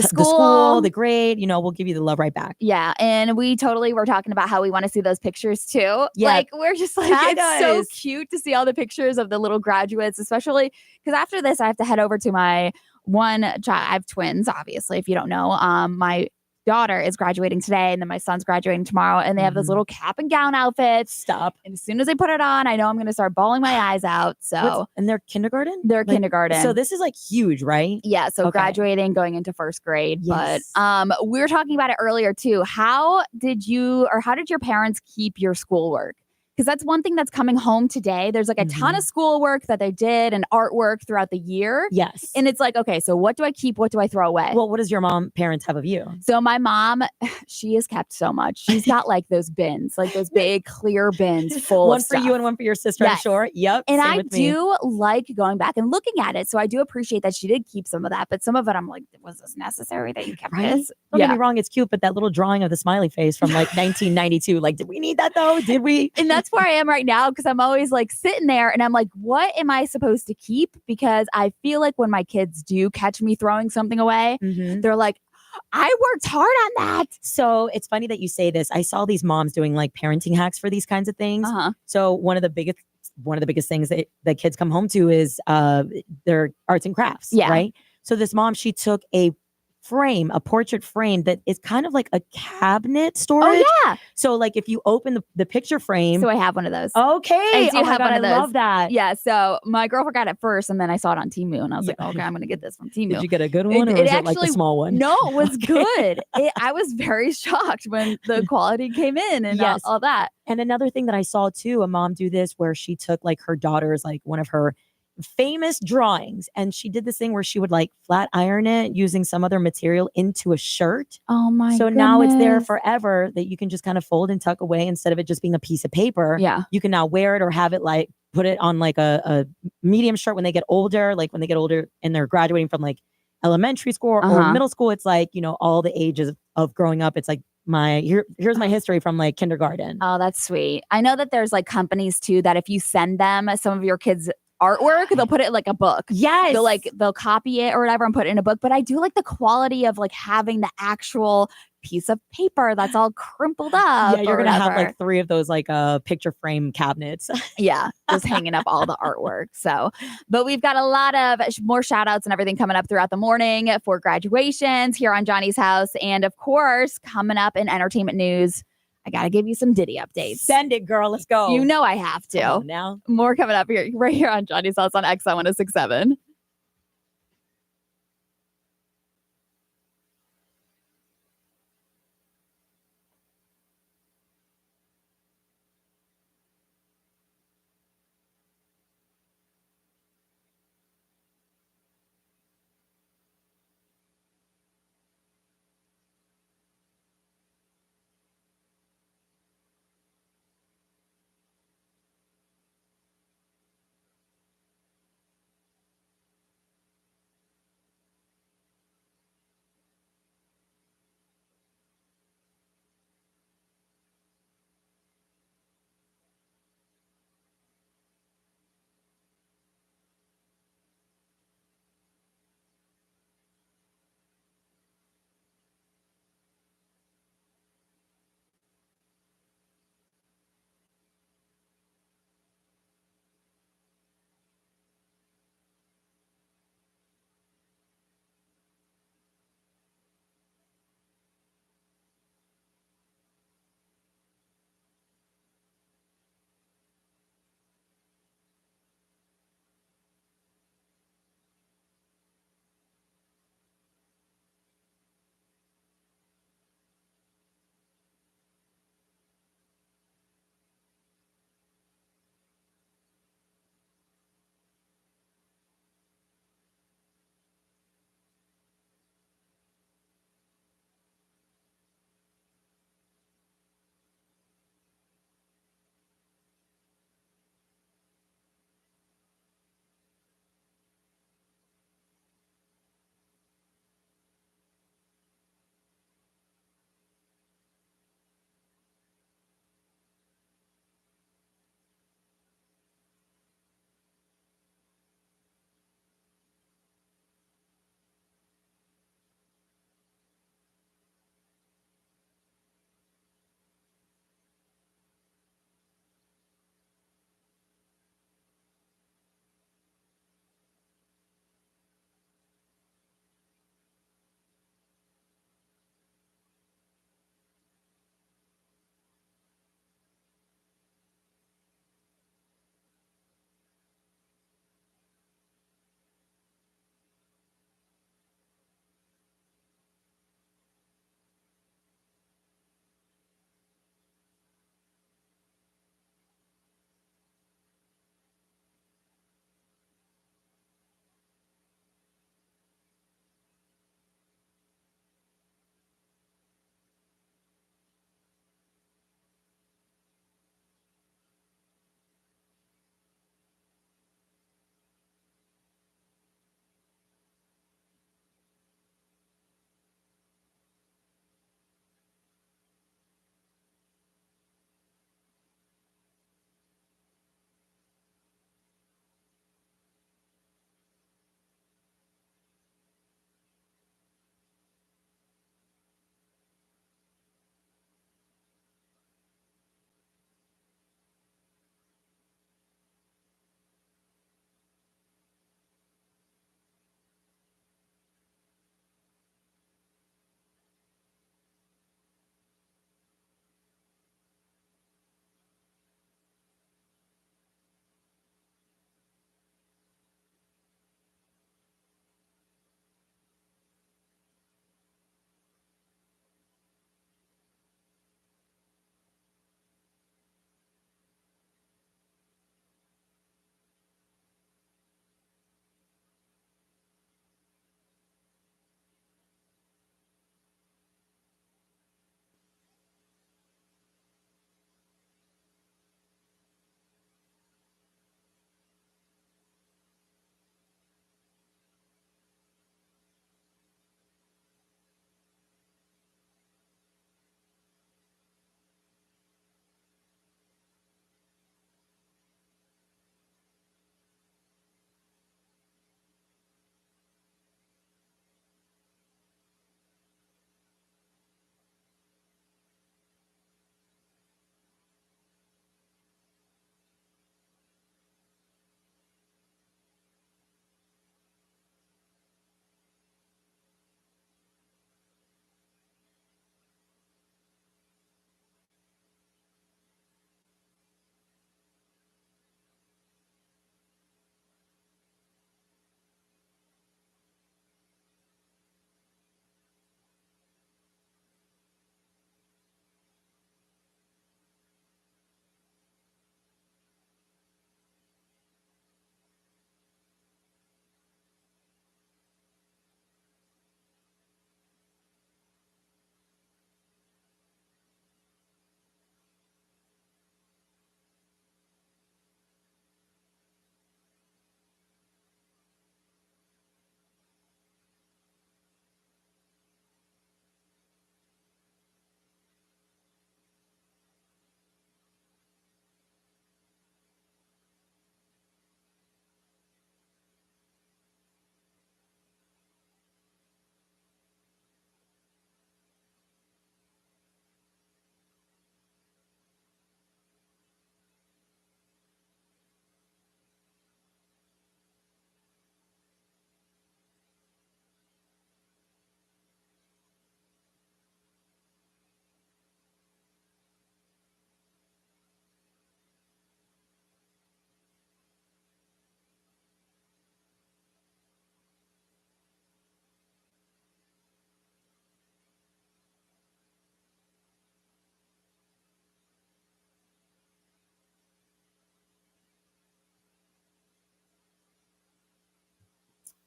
school, the grade, we'll give you the love right back. Yeah. And we totally were talking about how we want to see those pictures too. Yeah. Like, we're just like, it's so cute to see all the pictures of the little graduates, especially because after this, I have to head over to my one child. I have twins, obviously, if you don't know. My daughter is graduating today, and then my son's graduating tomorrow, and they have those little cap and gown outfits. And as soon as they put it on, I know I'm going to start bawling my eyes out. So, and they're kindergarten? They're kindergarten. So this is like huge, right? Yeah. So graduating, going into 1st grade. Yes. But we were talking about it earlier too. How did your parents keep your schoolwork? Because that's one thing that's coming home today. There's like a ton of schoolwork that they did and artwork throughout the year. Yes. And it's like, okay, so what do I keep? What do I throw away? Well, what does your parents have of you? So my mom, she has kept so much. She's got like those bins, like those big clear bins full one of stuff. for you and one for your sister, I'm sure. Yep. And I do like going back and looking at it. So I do appreciate that she did keep some of that. But some of it, I'm like, was this necessary that you kept this? Don't get me wrong, it's cute, but that little drawing of the smiley face from like 1992, like, did we need that though? Did we? And that's where I am right now, because I'm always like sitting there and I'm like, what am I supposed to keep? Because I feel like when my kids do catch me throwing something away, they're like, I worked hard on that. So it's funny that you say this. I saw these moms doing like parenting hacks for these kinds of things. So one of the biggest things that kids come home to is their arts and crafts. Yeah. Right. So this mom, she took a portrait frame that is kind of like a cabinet storage. Oh yeah. So like if you open the picture frame. So I have one of those. Okay. I do have one of those. I love that. Yeah. So my girlfriend got it first, and then I saw it on Temu, and I was like, okay, I'm going to get this from Temu. Did you get a good one, or was it like the small one? No, it was good. I was very shocked when the quality came in and all that. And another thing that I saw too, a mom do this where she took like her daughter's, like one of her famous drawings, and she did this thing where she would like flat iron it using some other material into a shirt. Oh my So now it's there forever that you can just kind of fold and tuck away instead of it just being a piece of paper. Yeah. You can now wear it or have it like put it on like a medium shirt when they get older, and they're graduating from like elementary school or middle school. It's like, all the ages of growing up. It's like here's my history from like kindergarten. Oh, that's sweet. I know that there's like companies too that if you send them some of your kids' artwork, they'll put it in like a book. Yes. They'll copy it or whatever and put it in a book. But I do like the quality of like having the actual piece of paper that's all crumpled up. Yeah, you're gonna have like 3 of those like picture frame cabinets. Yeah, just hanging up all the artwork. So, but we've got a lot of more shout outs and everything coming up throughout the morning for graduations here on Johnny's House. And of course, coming up in entertainment news, I got to give you some Diddy updates. Send it, girl. Let's go. You know I have to. Come on now. More coming up here, right here on Johnny's House on XL 1067.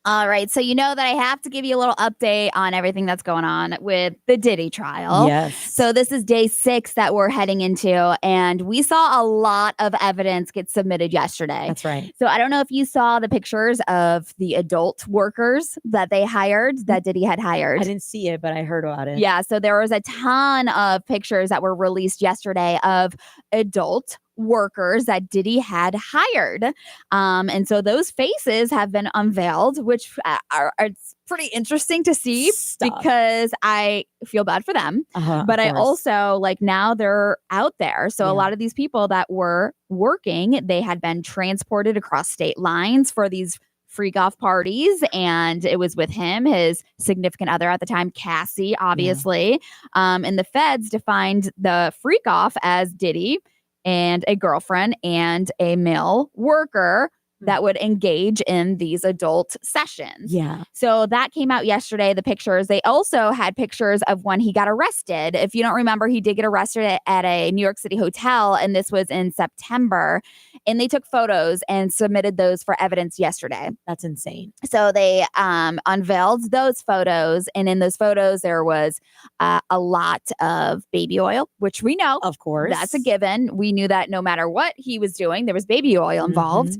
All right. So you know that I have to give you a little update on everything that's going on with the Diddy trial. Yes. So this is day 6 that we're heading into, and we saw a lot of evidence get submitted yesterday. That's right. So I don't know if you saw the pictures of the adult workers that they hired, that Diddy had hired. I didn't see it, but I heard about it. Yeah. So there was a ton of pictures that were released yesterday of adult workers that Diddy had hired. And so those faces have been unveiled, which are it's pretty interesting to see. Stop. Because I feel bad for them. But I also now they're out there. So a lot of these people that were working, they had been transported across state lines for these freak off parties, and it was with him, his significant other at the time, Cassie, obviously. And the feds defined the freak off as Diddy and a girlfriend and a male worker that would engage in these adult sessions. Yeah. So that came out yesterday, the pictures. They also had pictures of when he got arrested. If you don't remember, he did get arrested at a New York City hotel, and this was in September. And they took photos and submitted those for evidence yesterday. That's insane. So they unveiled those photos, and in those photos, there was a lot of baby oil, which we know. Of course. That's a given. We knew that no matter what he was doing, there was baby oil involved.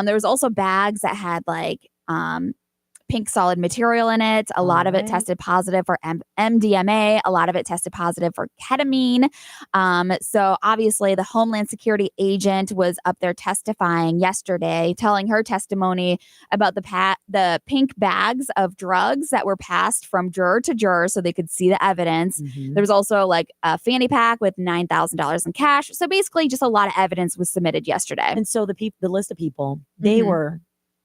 There was also bags that had pink solid material in it. A lot of it tested positive for MDMA. A lot of it tested positive for ketamine. So obviously the Homeland Security agent was up there testifying yesterday, telling her testimony about the pink bags of drugs that were passed from juror to juror so they could see the evidence. There was also a fanny pack with $9,000 in cash. So basically just a lot of evidence was submitted yesterday. And so the list of people, they were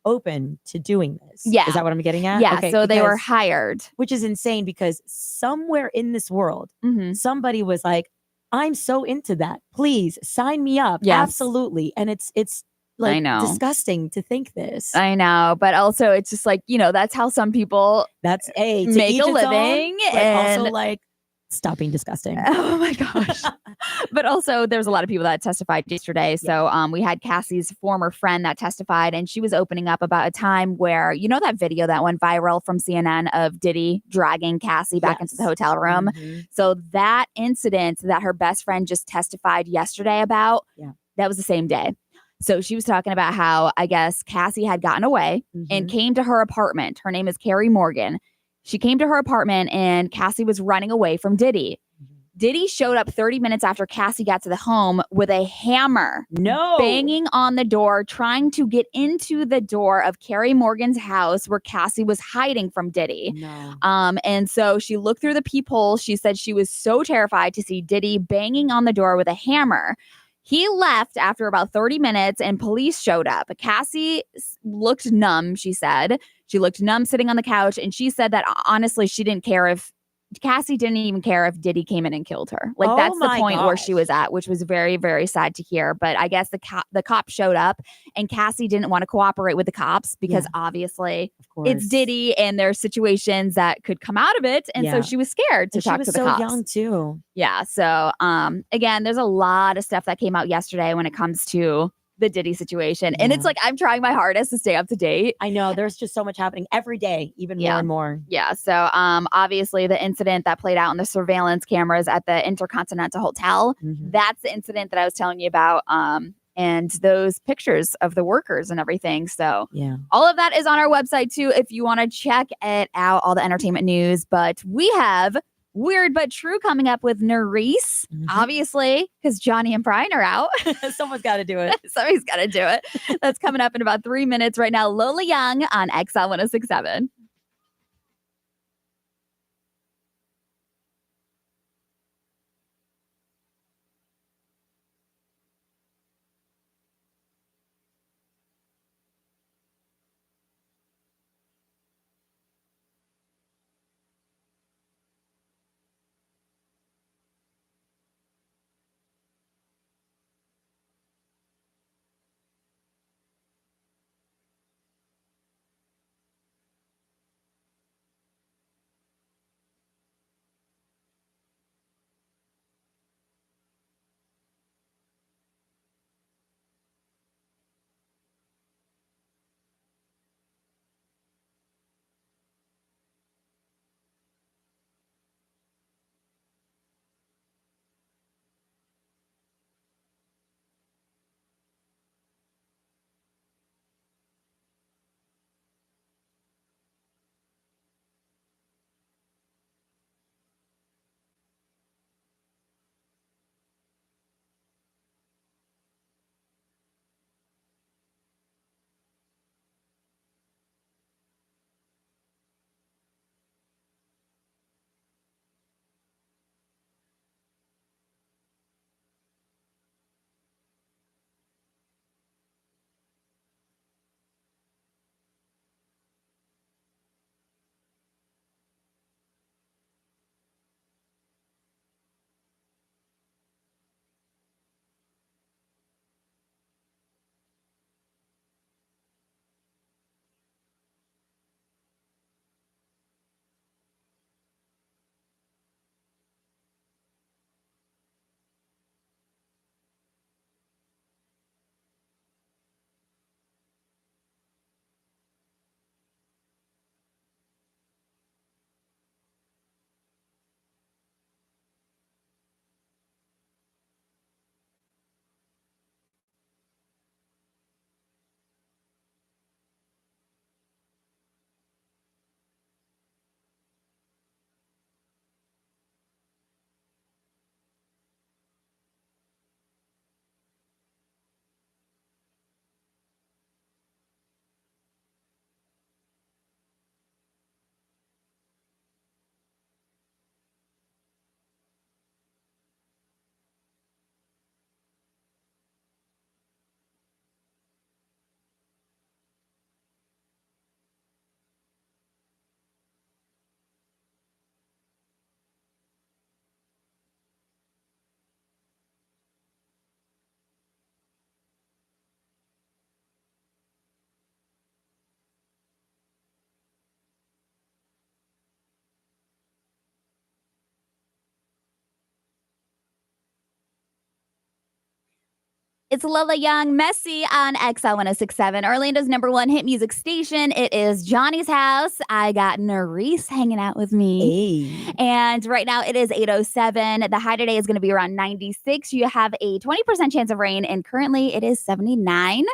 open to doing this. Yeah. Is that what I'm getting at? Yeah. Okay, so they were hired. Which is insane because somewhere in this world, somebody was like, I'm so into that. Please sign me up. Yes. Absolutely. And it's I know. disgusting to think this. I know. But also it's just that's how some people make a living. But and also stop being disgusting. Oh my gosh. But also there's a lot of people that testified yesterday. So we had Cassie's former friend that testified, and she was opening up about a time where, that video that went viral from CNN of Diddy dragging Cassie back into the hotel room. So that incident that her best friend just testified yesterday about, that was the same day. So she was talking about how, I guess, Cassie had gotten away and came to her apartment. Her name is Carrie Morgan. She came to her apartment and Cassie was running away from Diddy. Diddy showed up 30 minutes after Cassie got to the home with a hammer. No. Banging on the door, trying to get into the door of Carrie Morgan's house where Cassie was hiding from Diddy. No. And so she looked through the peephole. She said she was so terrified to see Diddy banging on the door with a hammer. He left after about 30 minutes and police showed up. Cassie looked numb, she said. She looked numb sitting on the couch, and she said that honestly, Cassie didn't even care if Diddy came in and killed her. That's the point where she was at, which was very, very sad to hear. But I guess the cop showed up, and Cassie didn't want to cooperate with the cops because obviously it's Diddy and there's situations that could come out of it. And so she was scared to talk to the cops. She was so young too. Yeah. So again, there's a lot of stuff that came out yesterday when it comes to the Diddy situation. And it's I'm trying my hardest to stay up to date. I know there's just so much happening every day, even more and more. Yeah. So obviously the incident that played out in the surveillance cameras at the Intercontinental Hotel, that's the incident that I was telling you about. And those pictures of the workers and everything. So all of that is on our website too, if you want to check it out, all the entertainment news. But we have Weird But True coming up with Nerese, obviously, because Johnny and Brian are out. Someone's got to do it. Somebody's got to do it. That's coming up in about 3 minutes right now. Lola Young on XL 106.7. It's Lola Young, Messy on XL 1067, Orlando's #1 hit music station. It is Johnny's house. I got Nerese hanging out with me. Hey. And right now it is 8:07. The high today is going to be around 96. You have a 20% chance of rain, and currently it is 79.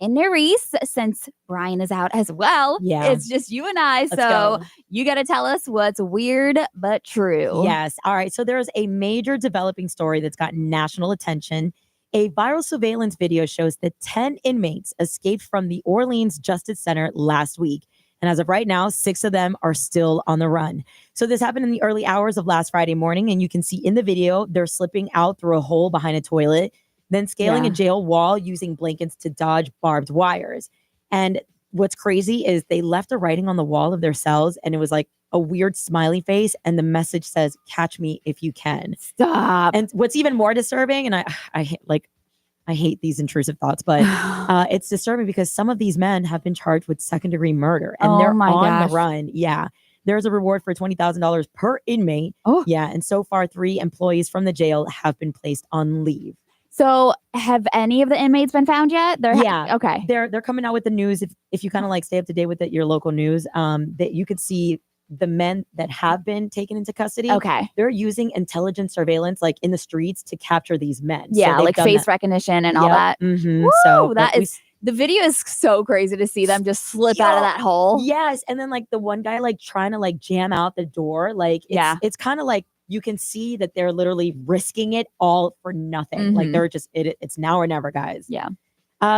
And Nerese, since Brian is out as well, it's just you and I. So you got to tell us what's weird but true. Yes. All right. So there's a major developing story that's gotten national attention. A viral surveillance video shows that 10 inmates escaped from the Orleans Justice Center last week. And as of right now, 6 of them are still on the run. So this happened in the early hours of last Friday morning. And you can see in the video, they're slipping out through a hole behind a toilet, then scaling a jail wall using blankets to dodge barbed wires. And what's crazy is they left a writing on the wall of their cells, and it was like a weird smiley face, and the message says, "Catch me if you can." Stop. And what's even more disturbing, and I hate these intrusive thoughts, but it's disturbing because some of these men have been charged with second-degree murder, and they're on the run. Yeah. There's a reward for $20,000 per inmate. Oh. Yeah. And so far, 3 employees from the jail have been placed on leave. So have any of the inmates been found yet? Okay. They're coming out with the news. If you kind of like stay up to date with your local news, that you could see the men that have been taken into custody. Okay. They're using intelligent surveillance like in the streets to capture these men. Yeah, so like face recognition and all that. Mm-hmm. Woo, So the video is so crazy to see them just slip out of that hole. Yes. And then like the one guy like trying to like jam out the door. Like it's kind of like you can see that they're literally risking it all for nothing. Mm-hmm. Like they're just it's now or never, guys. Yeah.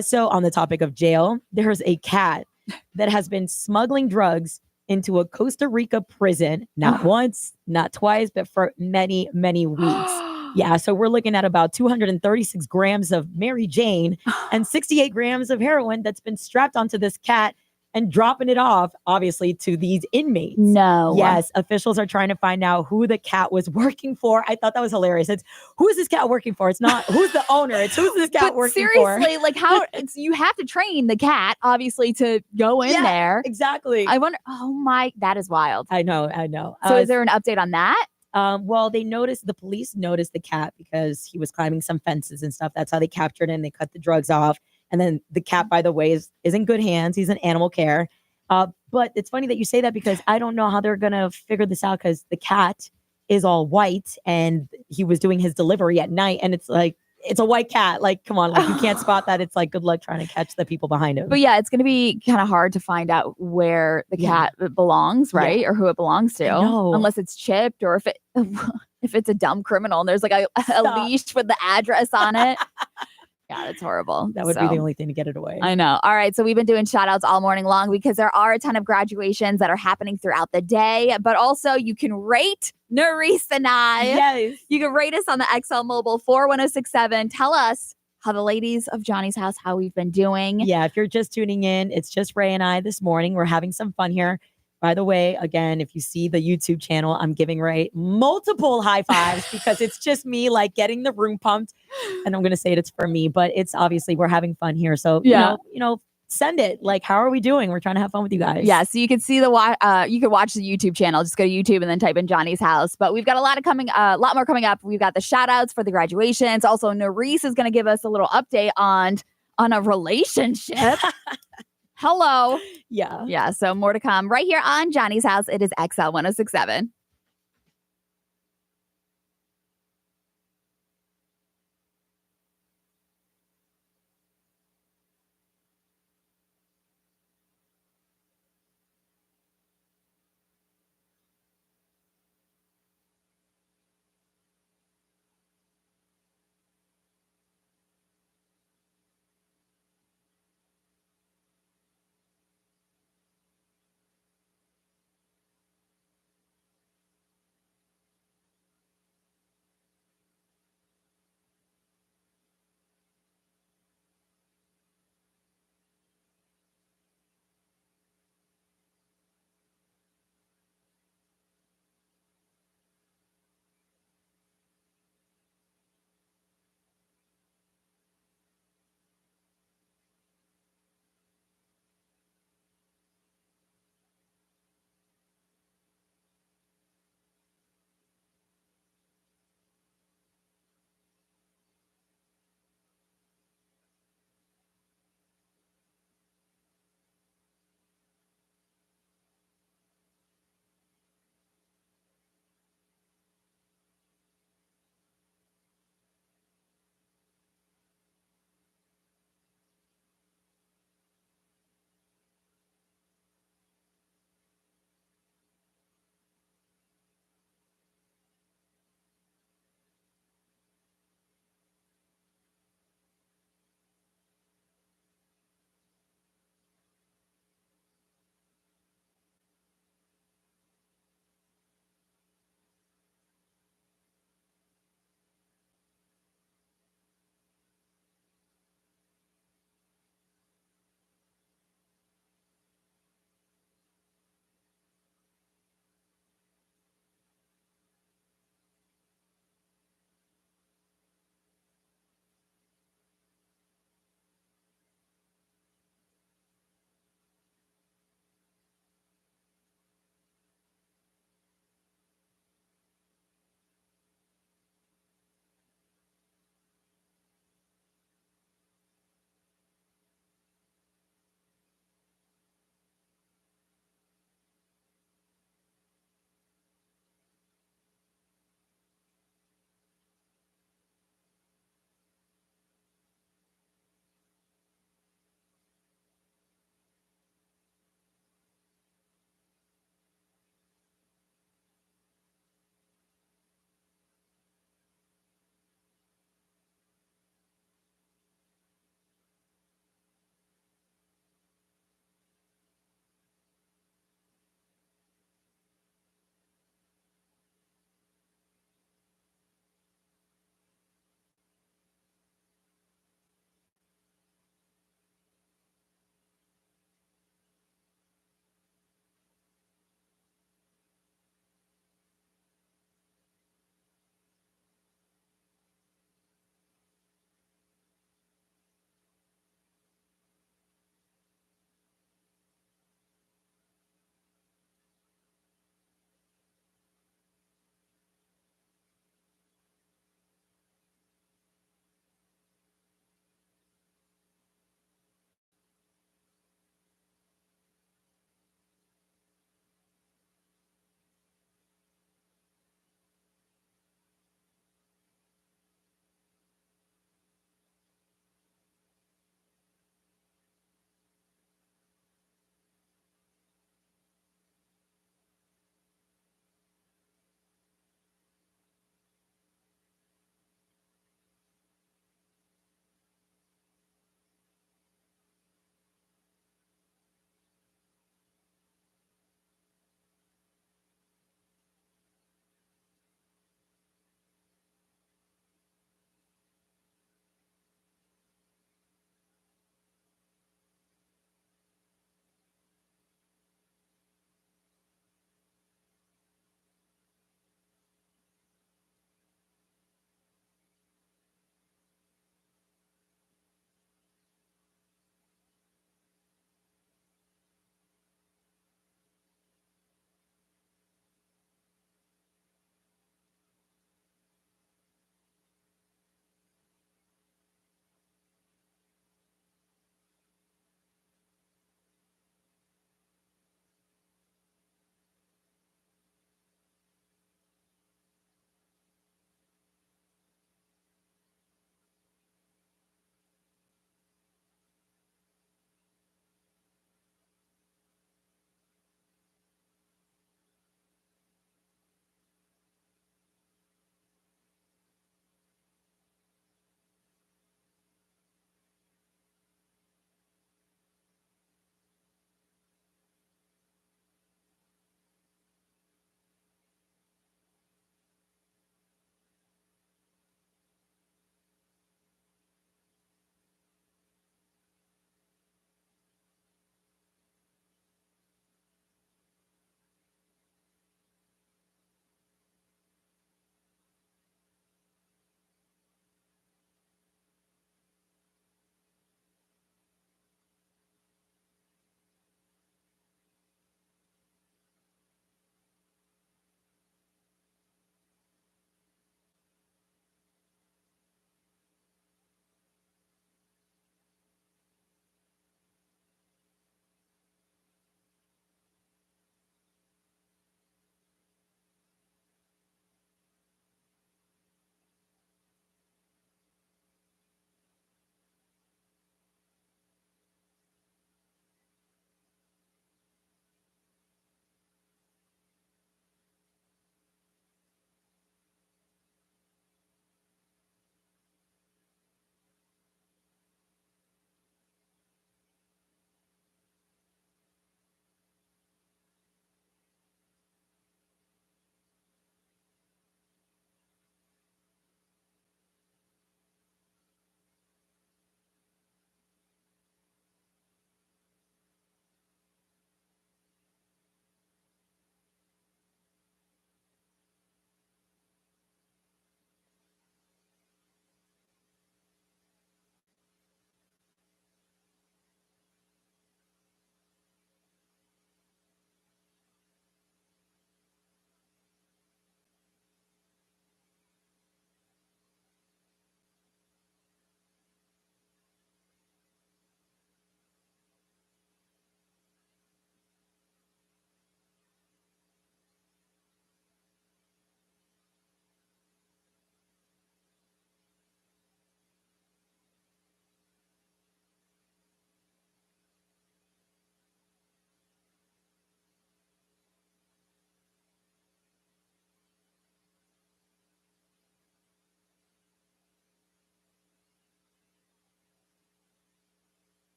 So on the topic of jail, there's a cat that has been smuggling drugs into a Costa Rica prison, not once, not twice, but for many, many weeks. Yeah, so we're looking at about 236 grams of Mary Jane and 68 grams of heroin that's been strapped onto this cat and dropping it off, obviously, to these inmates. No. Yes, officials are trying to find out who the cat was working for. I thought that was hilarious. It's who is this cat working for? It's not who's the owner. It's who's this cat working for. Seriously, like how you have to train the cat, obviously, to go in there. Exactly. I wonder. Oh my, that is wild. I know. So is there an update on that? Well, the police noticed the cat because he was climbing some fences and stuff. That's how they captured him. They cut the drugs off. And then the cat, by the way, is in good hands. He's in animal care. But it's funny that you say that because I don't know how they're going to figure this out because the cat is all white and he was doing his delivery at night. And it's like, it's a white cat. Like, come on, like you can't spot that. It's like, good luck trying to catch the people behind him. But yeah, it's going to be kind of hard to find out where the cat belongs, right? Yeah. Or who it belongs to. Unless it's chipped or if it's a dumb criminal and there's like a leash with the address on it. Yeah, it's horrible. That would be the only thing to get it away. I know. All right. So we've been doing shout outs all morning long because there are a ton of graduations that are happening throughout the day. But also you can rate Nerese and I. Yes. You can rate us on the XL Mobile 41067. Tell us how the ladies of Johnny's house, how we've been doing. Yeah. If you're just tuning in, it's just Ray and I this morning. We're having some fun here. By the way, again, if you see the YouTube channel, I'm giving Ray multiple high fives because it's just me like getting the room pumped. And I'm going to say it's for me, but it's obviously we're having fun here. So, you know, send it. Like, how are we doing? We're trying to have fun with you guys. Yeah. So you can see you can watch the YouTube channel. Just go to YouTube and then type in Johnny's house. But we've got a lot more coming up. We've got the shout outs for the graduations. Also, Nerese is going to give us a little update on a relationship. Hello. Yeah. Yeah. So more to come right here on Johnny's house. It is XL 1067.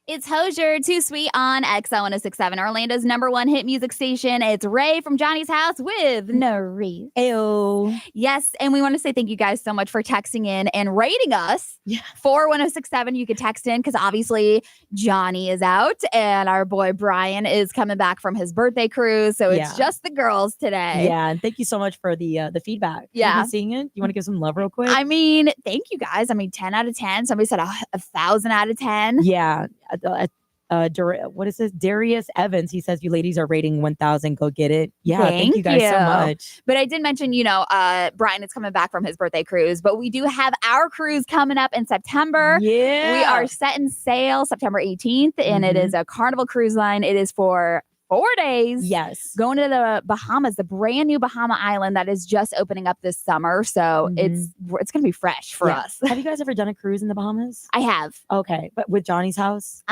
It's Hosier, Too Sweet on XL 1067, Orlando's #1 hit music station. It's Ray from Johnny's House with Nari. Ayo. Yes, and we want to say thank you guys so much for texting in and rating us. Yeah. 41067, you could text in because obviously Johnny is out and our boy Brian is coming back from his birthday cruise. So it's just the girls today. Yeah, and thank you so much for the feedback. Yeah. Have you been seeing it? You want to give some love real quick? I mean, thank you guys. I mean, 10 out of 10. Somebody said 1,000 out of 10. Yeah. What is this? Darius Evans. He says, you ladies are rating 1,000. Go get it. Yeah. Thank you guys so much. But I did mention, Brian is coming back from his birthday cruise, but we do have our cruise coming up in September. Yeah. We are setting sail September 18th, and it is a Carnival Cruise Line. It is for 4 days. Yes. Going to the Bahamas, the brand new Bahama island that is just opening up this summer. So it's going to be fresh for us. Have you guys ever done a cruise in the Bahamas? I have. Okay. But with Johnny's House?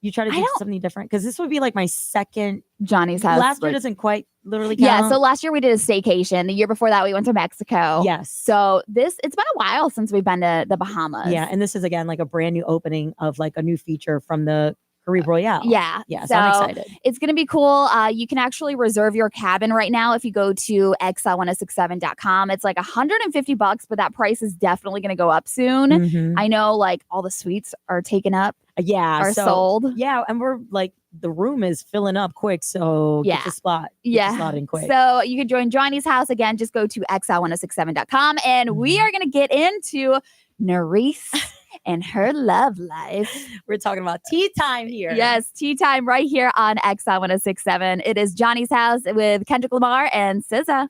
You try to do something different? Because this would be like my second Johnny's House. Last year doesn't quite literally count. Yeah, so last year we did a staycation. The year before that we went to Mexico. Yes. So it's been a while since we've been to the Bahamas. Yeah, and this is again like a brand new opening of like a new feature from the Caribe Royale. Yeah. Yeah, so I'm excited. It's going to be cool. You can actually reserve your cabin right now if you go to xl1067.com. It's like $150, but that price is definitely going to go up soon. I know like all the suites are taken up. Are sold. Yeah, and we're like the room is filling up quick, so get the spot. Get the slot in quick. So you can join Johnny's House again. Just go to xl1067.com, and we are going to get into Nerese and her love life. We're talking about tea time here. Yes, tea time right here on XL 1067. It is Johnny's House with Kendrick Lamar and SZA.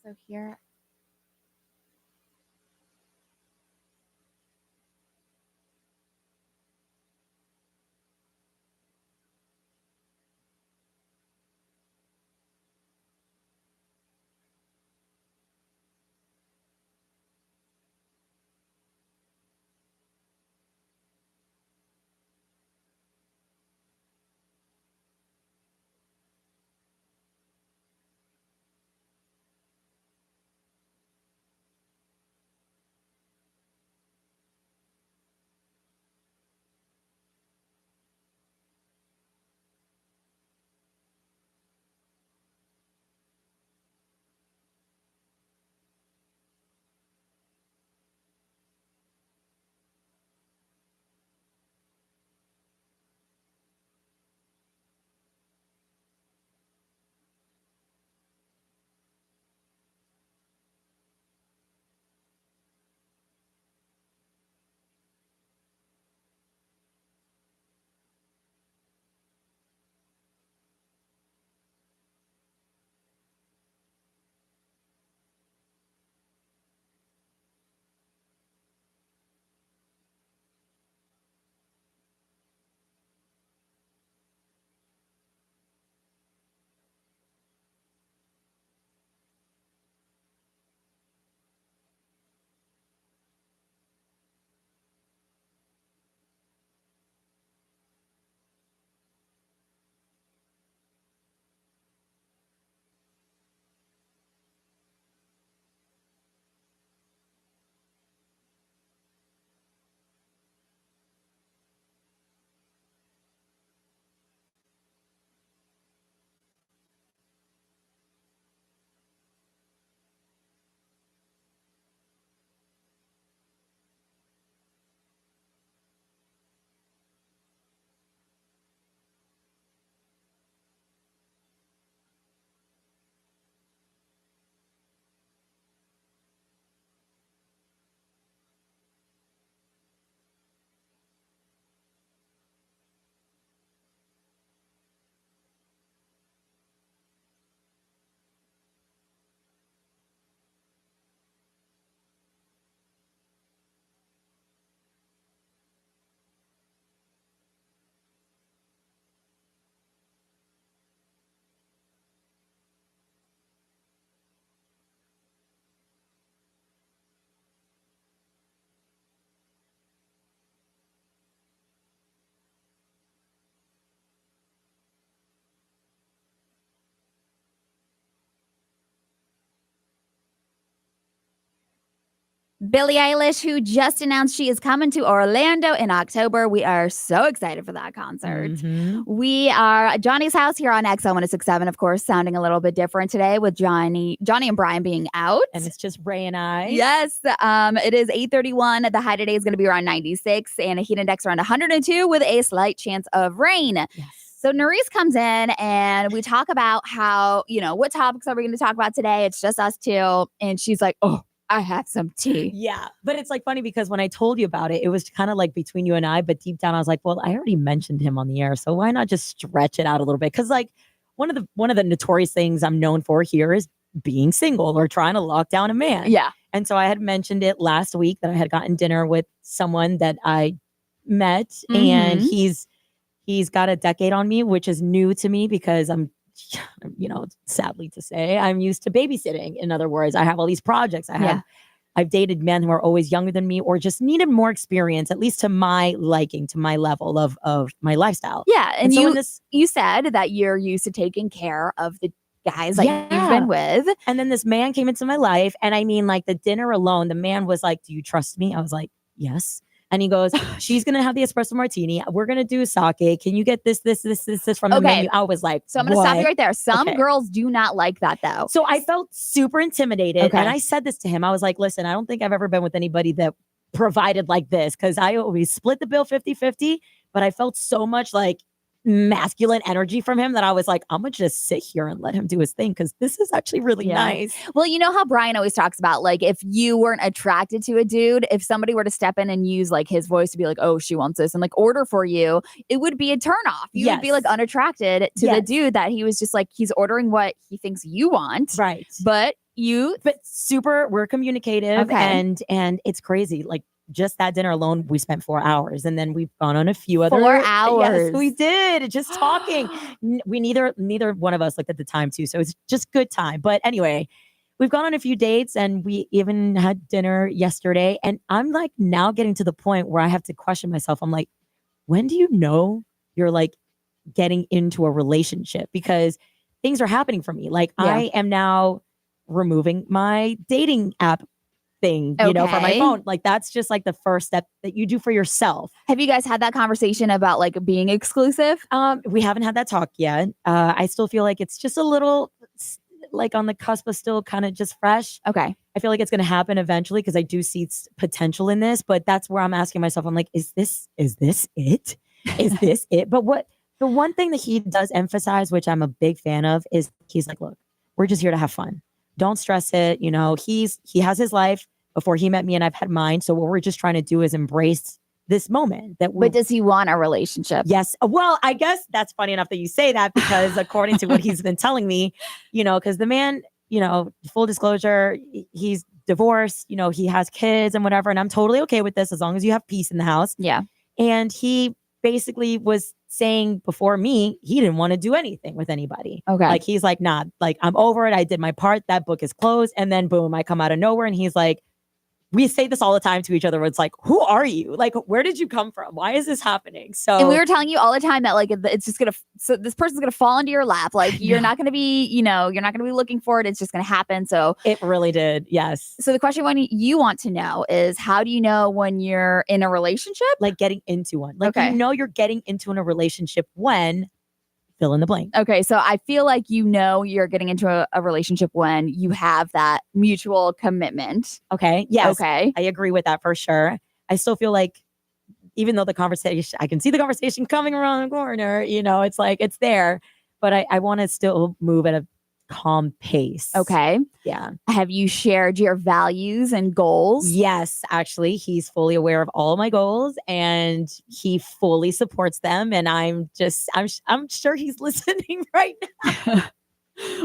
So here. Billie Eilish, who just announced she is coming to Orlando in October. We are so excited for that concert. We are at Johnny's house here on XL 106.7, of course, sounding a little bit different today with Johnny and Brian being out. And it's just Ray and I. Yes. It is 8:31. The high today is going to be around 96 and a heat index around 102 with a slight chance of rain. Yes. So Nerys comes in and we talk about how, what topics are we going to talk about today? It's just us two. And she's like, oh, I had some tea. Yeah. But it's like funny because when I told you about it, it was kind of like between you and I, but deep down I was like, well, I already mentioned him on the air. So why not just stretch it out a little bit? Cause like one of the notorious things I'm known for here is being single or trying to lock down a man. Yeah. And so I had mentioned it last week that I had gotten dinner with someone that I met and he's got a decade on me, which is new to me because I'm, sadly to say, I'm used to babysitting. In other words, I have all these projects. I've dated men who are always younger than me or just needed more experience, at least to my liking, to my level of my lifestyle. Yeah. And so you said that you're used to taking care of the guys that you've been with. And then this man came into my life. And I mean, like the dinner alone, the man was like, do you trust me? I was like, yes. And he goes, she's going to have the espresso martini. We're going to do sake. Can you get this from the menu? I was like, so I'm going to stop you right there. Some girls do not like that though. So I felt super intimidated. And I said this to him. I was like, listen, I don't think I've ever been with anybody that provided like this because I always split the bill 50-50. But I felt so much like masculine energy from him that I was like, I'm gonna just sit here and let him do his thing because this is actually really nice. Well, you know how Brian always talks about like if you weren't attracted to a dude, if somebody were to step in and use like his voice to be like, oh, she wants this and like order for you, it would be a turnoff. You would be like unattracted to the dude that he was just like, he's ordering what he thinks you want. Right. But youth, but we're communicative, okay. and it's crazy. Like just that dinner alone, we spent 4 hours, and then we've gone on a few other 4 hours. Yes, we did. Just talking. We neither one of us looked at the time too, so it's just good time. But anyway, we've gone on a few dates, and we even had dinner yesterday. And I'm like now getting to the point where I have to question myself. I'm like, when do you know you're like getting into a relationship? Because things are happening for me. Like I am now removing my dating app thing, from my phone. Like that's just like the first step that you do for yourself. Have you guys had that conversation about like being exclusive? We haven't had that talk yet. I still feel like it's just a little like on the cusp of still kind of just fresh. Okay. I feel like it's going to happen eventually because I do see potential in this, but that's where I'm asking myself, I'm like, is this it? Is this it? But the one thing that he does emphasize, which I'm a big fan of, is he's like, look, we're just here to have fun. Don't stress it. He has his life before he met me and I've had mine. So what we're just trying to do is embrace this moment. But does he want a relationship? Yes. Well, I guess that's funny enough that you say that because according to what he's been telling me, because the man, full disclosure, he's divorced, he has kids and whatever. And I'm totally okay with this as long as you have peace in the house. Yeah. And he basically was saying before me, he didn't want to do anything with anybody. Okay. Like he's like, nah, like I'm over it. I did my part. That book is closed. And then boom, I come out of nowhere. And he's like, we say this all the time to each other where it's like, who are you? Like, where did you come from? Why is this happening? So, and we were telling you all the time that like, it's just so this person's going to fall into your lap. Like you're not going to be, you're not going to be looking for it. It's just going to happen. So it really did. Yes. So the question you want to know is, how do you know when you're in a relationship? Like getting into one. Like, you're getting into a relationship when fill in the blank. Okay. So I feel like you're getting into a relationship when you have that mutual commitment. Okay. Yes. Okay. I agree with that for sure. I still feel like even though I can see the conversation coming around the corner, it's like it's there, but I want to still move at a calm pace. Okay. Yeah. Have you shared your values and goals? Yes, actually, he's fully aware of all my goals and he fully supports them. And I'm sure he's listening right now.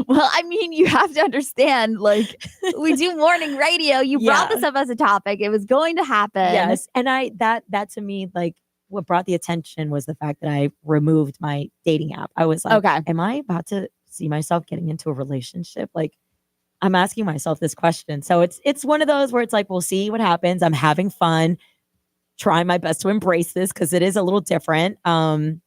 Well, I mean, you have to understand, like, we do morning radio. You brought this up as a topic. It was going to happen. Yes. And that to me, like, what brought the attention was the fact that I removed my dating app. I was like, okay, am I about to see myself getting into a relationship? Like, I'm asking myself this question. So it's one of those where it's like, we'll see what happens. I'm having fun, trying my best to embrace this because it is a little different. But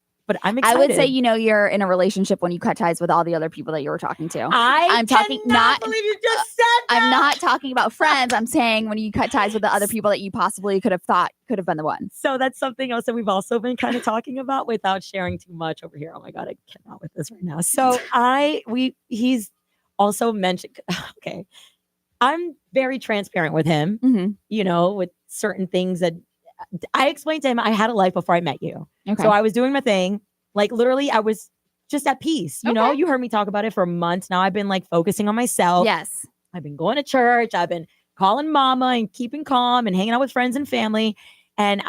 I'm excited. I would say, you're in a relationship when you cut ties with all the other people that you were talking to. I'm talking not believe you just said that. I'm not talking about friends. I'm saying when you cut ties with the other people that you possibly could have thought could have been the one. So that's something else that we've also been kind of talking about without sharing too much over here. Oh my God, I cannot with this right now. So he's also mentioned, okay, I'm very transparent with him, with certain things that I explained to him. I had a life before I met you. Okay. So I was doing my thing. Like literally I was just at peace. You know, you heard me talk about it for months. Now I've been like focusing on myself. Yes. I've been going to church. I've been calling mama and keeping calm and hanging out with friends and family. And,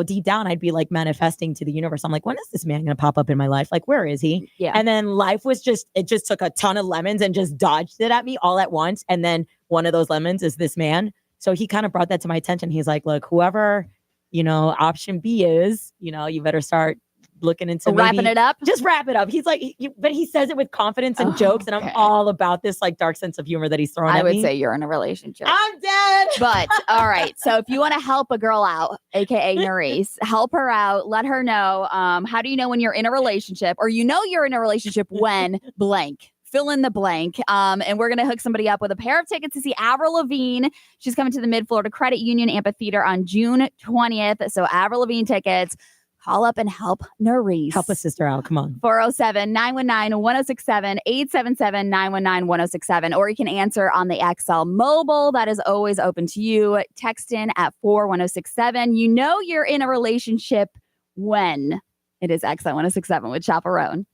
deep down, I'd be like manifesting to the universe. I'm like, when is this man going to pop up in my life? Like, where is he? Yeah. And then life was it just took a ton of lemons and just dodged it at me all at once. And then one of those lemons is this man. So he kind of brought that to my attention. He's like, look, whoever, option B is, you better start looking into wrapping it up. Just wrap it up. He's like, but he says it with confidence and jokes. And I'm all about this like dark sense of humor that he's throwing at me. I would say you're in a relationship. I'm dead. But all right. So if you want to help a girl out, AKA Nerys, help her out, let her know. How do you know when you're in a relationship, or you're in a relationship when blank? Fill in the blank. And we're going to hook somebody up with a pair of tickets to see Avril Lavigne. She's coming to the Mid-Florida Credit Union Amphitheater on June 20th. So Avril Lavigne tickets. Call up and help Nerys. Help a sister out. Come on. 407-919-1067, 877-919-1067. Or you can answer on the XL mobile. That is always open to you. Text in at 41067. You're in a relationship when it is XL 1067 with Chaperone.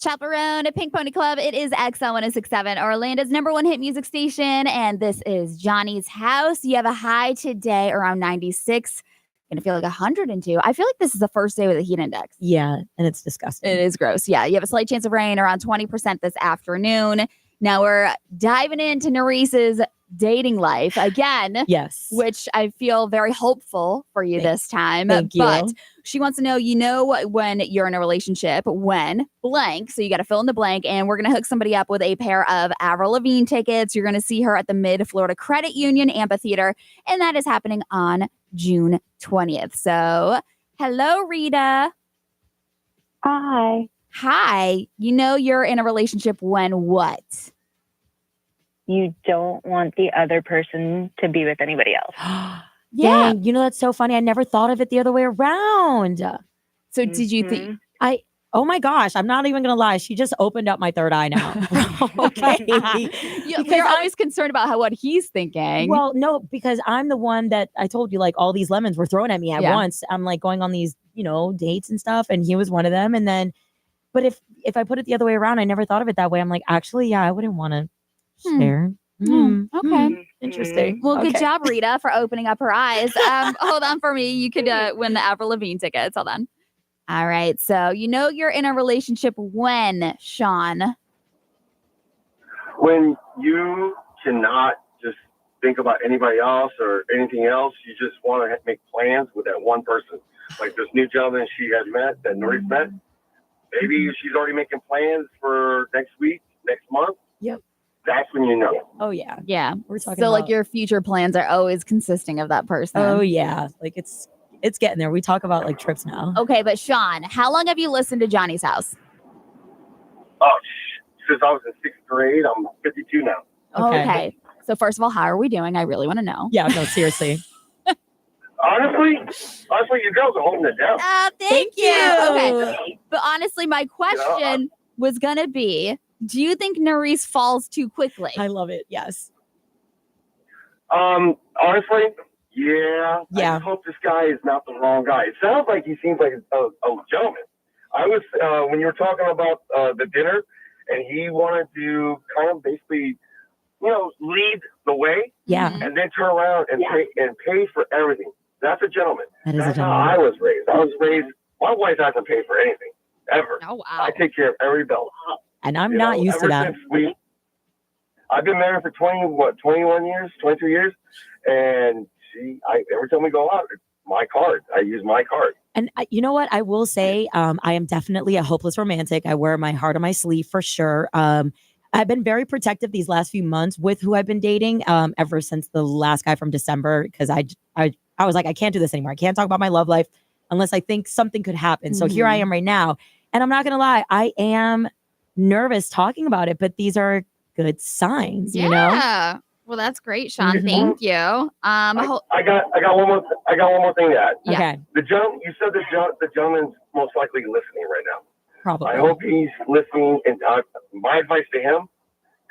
Chaperone at Pink Pony Club. It is XL 1067, Orlando's #1 hit music station. And this is Johnny's house. You have a high today around 96. Gonna feel like 102. I feel like this is the first day with a heat index. Yeah, and it's disgusting. It is gross. Yeah, you have a slight chance of rain around 20% this afternoon. Now we're diving into Nerice's dating life again. Yes. Which I feel very hopeful for you this time. Thank you. But she wants to know, when you're in a relationship, when blank. So you got to fill in the blank. And we're going to hook somebody up with a pair of Avril Lavigne tickets. You're going to see her at the Mid-Florida Credit Union Amphitheater. And that is happening on June 20th. So hello, Rita. Hi. Hi. You're in a relationship when what? You don't want the other person to be with anybody else. Yeah. Dang, that's so funny. I never thought of it the other way around. So did you think? Oh my gosh, I'm not even going to lie. She just opened up my third eye now. Okay. You're always concerned about what he's thinking. Well, no, because I'm the one that I told you, like, all these lemons were thrown at me at once. I'm like going on these, dates and stuff. And he was one of them. And then, but if I put it the other way around, I never thought of it that way. I'm like, actually, yeah, I wouldn't want to share. Okay. Interesting. Well, good job, Rita, for opening up her eyes. Hold on for me. You could win the Avril Lavigne tickets. Hold on. All right. So, you're in a relationship when, Sean? When you cannot just think about anybody else or anything else, you just want to make plans with that one person. Like this new gentleman she had met, that Nori's met. Maybe she's already making plans for next week, next month. Yep. That's when you know. Oh, yeah. Yeah. We're talking so, about... like, your future plans are always consisting of that person. Oh, yeah. Like, it's getting there. We talk about, like, trips now. Okay, but Sean, how long have you listened to Johnny's house? Oh, since I was in 6th grade. I'm 52 now. Okay. So, first of all, how are we doing? I really want to know. Yeah, no, seriously. Honestly, you girls are holding it down. Thank you. Okay. But honestly, my question was going to be, do you think Nerice falls too quickly? I love it. Yes. Honestly, yeah. I just hope this guy is not the wrong guy. It sounds like he seems like a gentleman. I was, when you were talking about the dinner, and he wanted to kind of basically, lead the way. Yeah. And then turn around and pay for everything. That's a gentleman. That is That's a gentleman. how I was raised. My wife hasn't paid for anything, ever. Oh, wow. I take care of every bill. And I'm not used to that. I've been married for 21 years, 23 years. And every time we go out, it's my card. I use my card. And you know what? I will say I am definitely a hopeless romantic. I wear my heart on my sleeve for sure. I've been very protective these last few months with who I've been dating ever since the last guy from December, because I was like, I can't do this anymore. I can't talk about my love life unless I think something could happen. So here I am right now. And I'm not going to lie, I am nervous talking about it, but these are good signs, you know? Yeah. Well, that's great, Sean. Thank you. I got one more thing to add. Yeah. Okay. You said the gentleman's most likely listening right now. Probably. I hope he's listening. And my advice to him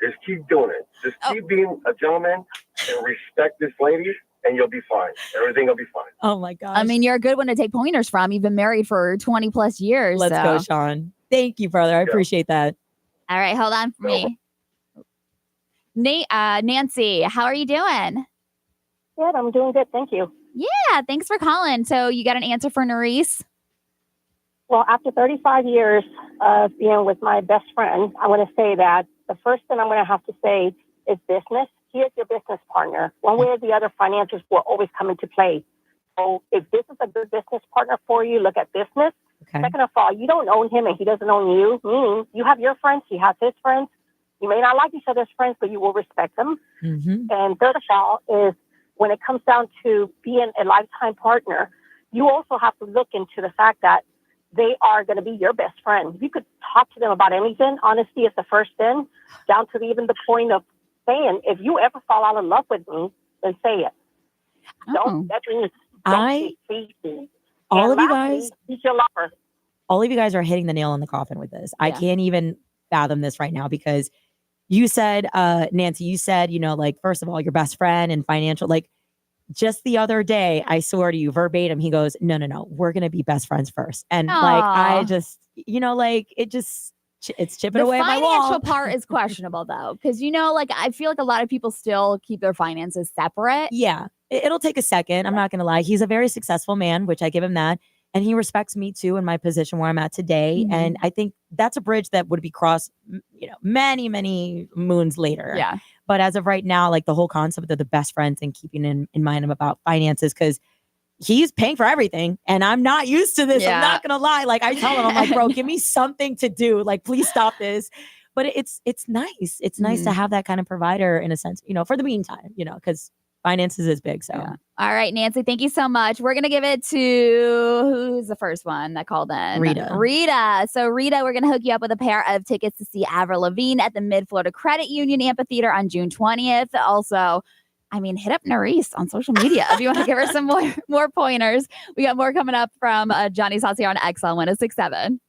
is keep doing it. Just keep being a gentleman and respect this lady, and you'll be fine. Everything will be fine. Oh my gosh. I mean, you're a good one to take pointers from. You've been married for 20 plus years. Let's go, Sean. Thank you, brother. I appreciate that. All right, hold on for me. Nancy, how are you doing? Good, I'm doing good. Thank you. Yeah, thanks for calling. So you got an answer for Nerice? Well, after 35 years of being with my best friend, I want to say that the first thing I'm going to have to say is business. He is your business partner. One way or the other, finances will always come into play. So if this is a good business partner for you, look at business. Okay. Second of all, you don't own him and he doesn't own you, meaning you have your friends, he has his friends. You may not like each other's friends, but you will respect them. Mm-hmm. And third of all is when it comes down to being a lifetime partner, you also have to look into the fact that they are going to be your best friend. You could talk to them about anything. Honesty is the first thing, down to even the point of saying, if you ever fall out of love with me, then say it. Don't, that means don't be cheesy. All and of you lastly, guys, he's your lover. all of you guys are hitting the nail on the coffin with this. I can't even fathom this right now because you said, Nancy, you said, like, first of all, your best friend and financial, like, just the other day, I swear to you, verbatim, he goes, no, we're going to be best friends first. And like, I just, like, it just it's chipping away at my The wall. financial part is questionable though, because like I feel like a lot of people still keep their finances separate. Yeah, it'll take a second. I'm not gonna lie. He's a very successful man, which I give him that, and he respects me too in my position where I'm at today. Mhm. And I think that's a bridge that would be crossed, many, many moons later. Yeah. But as of right now, like the whole concept of the best friends and keeping in mind about finances, because he's paying for everything and I'm not used to this. Yeah. I'm not gonna lie. Like I tell him, I'm like, bro, give me something to do. Like, please stop this. But it's nice. It's nice to have that kind of provider in a sense, for the meantime, because finances is big. So All right, Nancy, thank you so much. We're gonna give it to who's the first one that called in? Rita. So Rita, we're gonna hook you up with a pair of tickets to see Avril Lavigne at the Mid Florida Credit Union Amphitheater on June 20th. Also, hit up Nerisse on social media if you want to give her some more pointers. We got more coming up from Johnny's House here on XL 1067.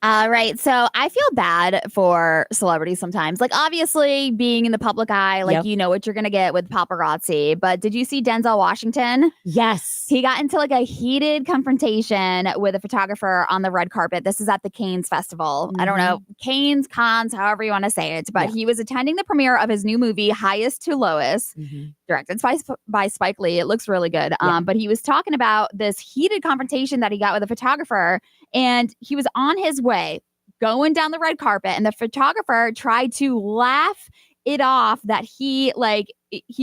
Right. So I feel bad for celebrities sometimes. Like, obviously, being in the public eye, like, you know what you're going to get with paparazzi. But did you see Denzel Washington? Yes. He got into like a heated confrontation with a photographer on the red carpet. This is at the Cannes Festival. I don't know, Cannes, Cannes, however you want to say it. But he was attending the premiere of his new movie, Highest to Lowest, directed by Spike Lee. It looks really good. But he was talking about this heated confrontation that he got with a photographer. And he was on his way going down the red carpet, and the photographer tried to laugh it off that he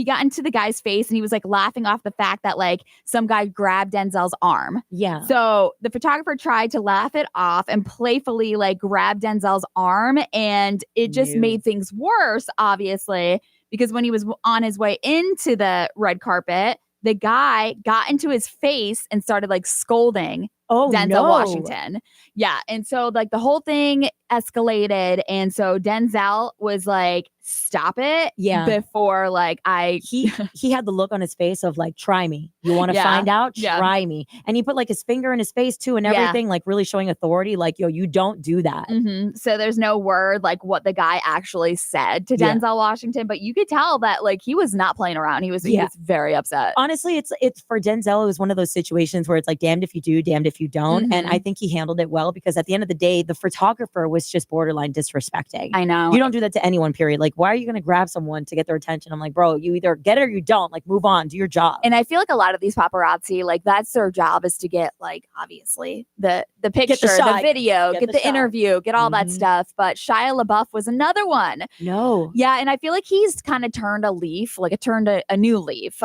got into the guy's face, and he was like laughing off the fact that like some guy grabbed Denzel's arm. Yeah. So the photographer tried to laugh it off and playfully like grab Denzel's arm, and it just made things worse, obviously, because when he was on his way into the red carpet, the guy got into his face and started like scolding Denzel Washington. Yeah. And so like the whole thing escalated. And so Denzel was like, stop it. Yeah. Before like he had the look on his face of like, try me. You want to find out? Try me. And he put like his finger in his face too and everything, like really showing authority. Like, yo, you don't do that. So there's no word like what the guy actually said to Denzel Washington, but you could tell that like he was not playing around. He was very upset. Honestly, it's for Denzel, it was one of those situations where it's like damned if you do, damned if you don't. And I think he handled it well, because at the end of the day, the photographer was just borderline disrespecting. I know. You don't do that to anyone, period. Like, why are you going to grab someone to get their attention? I'm like, bro, you either get it or you don't. Like, move on, do your job. And I feel like a lot of these paparazzi, like that's their job, is to get like obviously the picture, the video, get the interview, get all that stuff. But Shia LaBeouf was another one. Yeah, and I feel like he's kind of turned a leaf, like it turned a new leaf.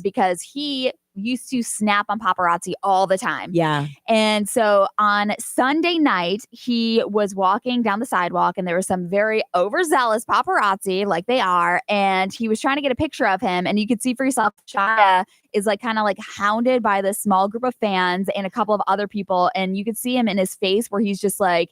Because he used to snap on paparazzi all the time. Yeah. And so on Sunday night, he was walking down the sidewalk, and there was some very overzealous paparazzi, like they are, and he was trying to get a picture of him. And you could see for yourself, Shia is like kind of like hounded by this small group of fans and a couple of other people. And you could see him in his face where he's just like,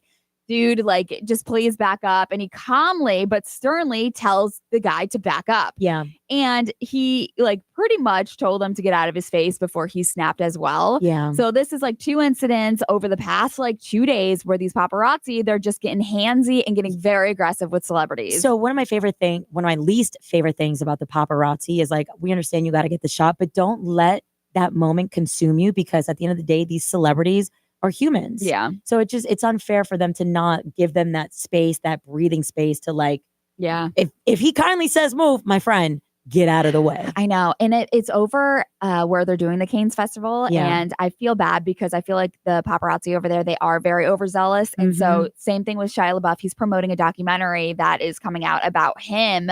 dude, like, just please back up. And he calmly but sternly tells the guy to back up. Yeah. And he like pretty much told him to get out of his face before he snapped as well. Yeah. So this is like 2 incidents over the past like 2 days where these paparazzi, they're just getting handsy and getting very aggressive with celebrities. So one of my least favorite things about the paparazzi is like, we understand you got to get the shot, but don't let that moment consume you, because at the end of the day, these celebrities are humans. Yeah. So it's unfair for them to not give them that space, that breathing space to like, if he kindly says move, my friend, get out of the way. I know. And it's over where they're doing the Cannes Festival. And I feel bad because I feel like the paparazzi over there, they are very overzealous. And so same thing with Shia LaBeouf. He's promoting a documentary that is coming out about him.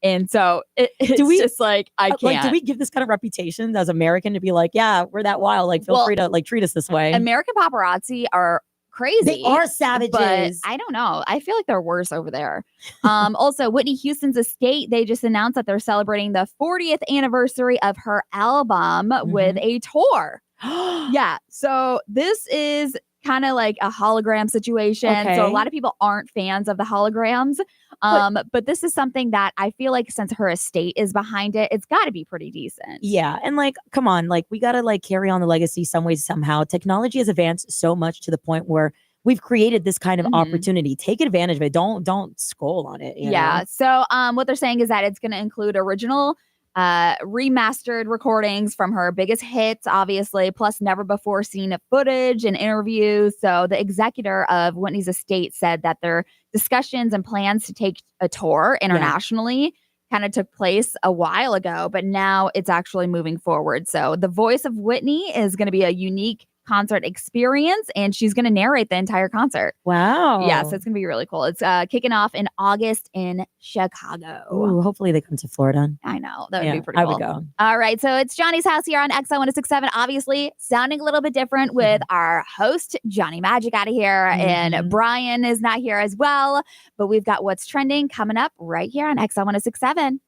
And so it's just like, I can't. Like, do we give this kind of reputation as American to be like, yeah, we're that wild. Like, feel free to like treat us this way. American paparazzi are crazy. They are savages. But I don't know. I feel like they're worse over there. Also, Whitney Houston's estate, they just announced that they're celebrating the 40th anniversary of her album with a tour. Yeah. So this is kind of like a hologram situation. So a lot of people aren't fans of the holograms. But this is something that I feel like, since her estate is behind it, it's got to be pretty decent. Yeah. And like, come on, like we got to like carry on the legacy some way, somehow. Technology has advanced so much to the point where we've created this kind of opportunity. Take advantage of it. Don't scold on it. You know? So what they're saying is that it's going to include original remastered recordings from her biggest hits, obviously, plus never before seen footage and interviews. So the executor of Whitney's estate said that their discussions and plans to take a tour internationally kind of took place a while ago, but now it's actually moving forward. So the voice of Whitney is going to be a unique concert experience, and she's going to narrate the entire concert. Wow. Yeah, so it's going to be really cool. It's kicking off in August in Chicago. Ooh, hopefully they come to Florida. I know. That would be pretty cool. I would go. All right, so it's Johnny's house here on XI 1067. Obviously, sounding a little bit different with our host, Johnny Magic, out of here. And Brian is not here as well. But we've got what's trending coming up right here on XI 1067.